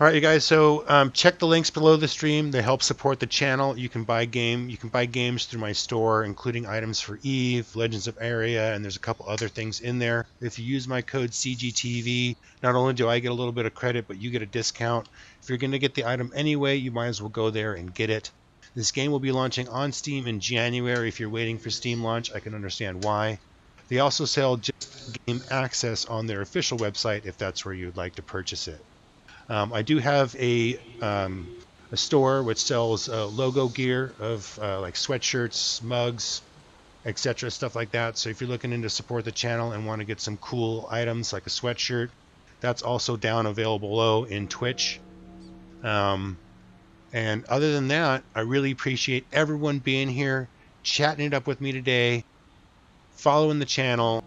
All right, you guys. So check the links below the stream. They help support the channel. You can buy games through my store, including items for Eve, Legends of Aria, and there's a couple other things in there. If you use my code CGTV, not only do I get a little bit of credit, but you get a discount. If you're going to get the item anyway, you might as well go there and get it. This game will be launching on Steam in January. If you're waiting for Steam launch, I can understand why. They also sell just game access on their official website if that's where you'd like to purchase it. I do have a store which sells logo gear of like sweatshirts, mugs, etc., stuff like that. So if you're looking to support the channel and want to get some cool items like a sweatshirt, that's also down available below in Twitch. And other than that, I really appreciate everyone being here, chatting it up with me today, following the channel.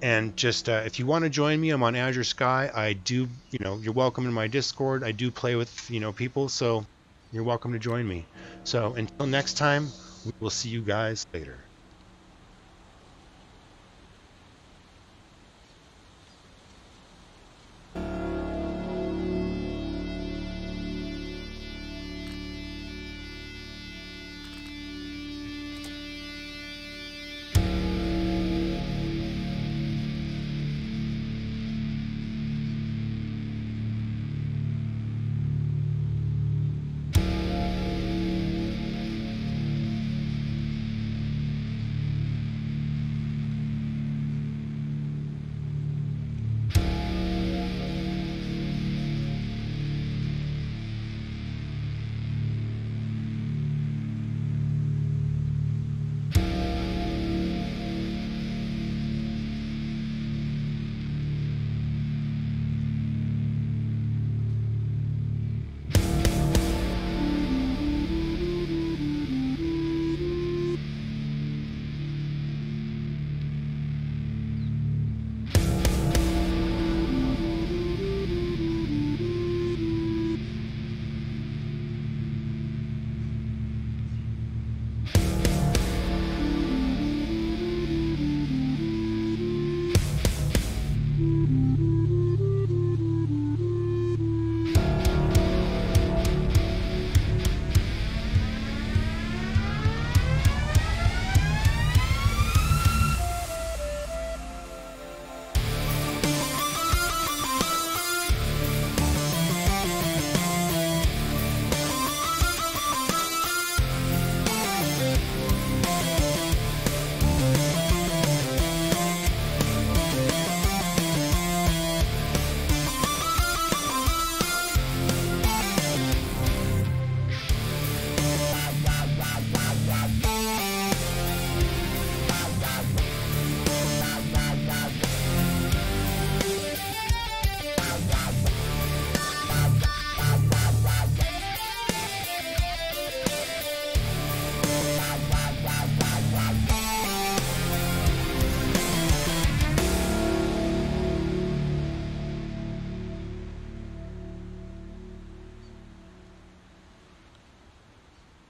And just if you want to join me, I'm on Azure Sky. I do, you're welcome in my Discord. I do play with, people, so you're welcome to join me. So until next time, we will see you guys later.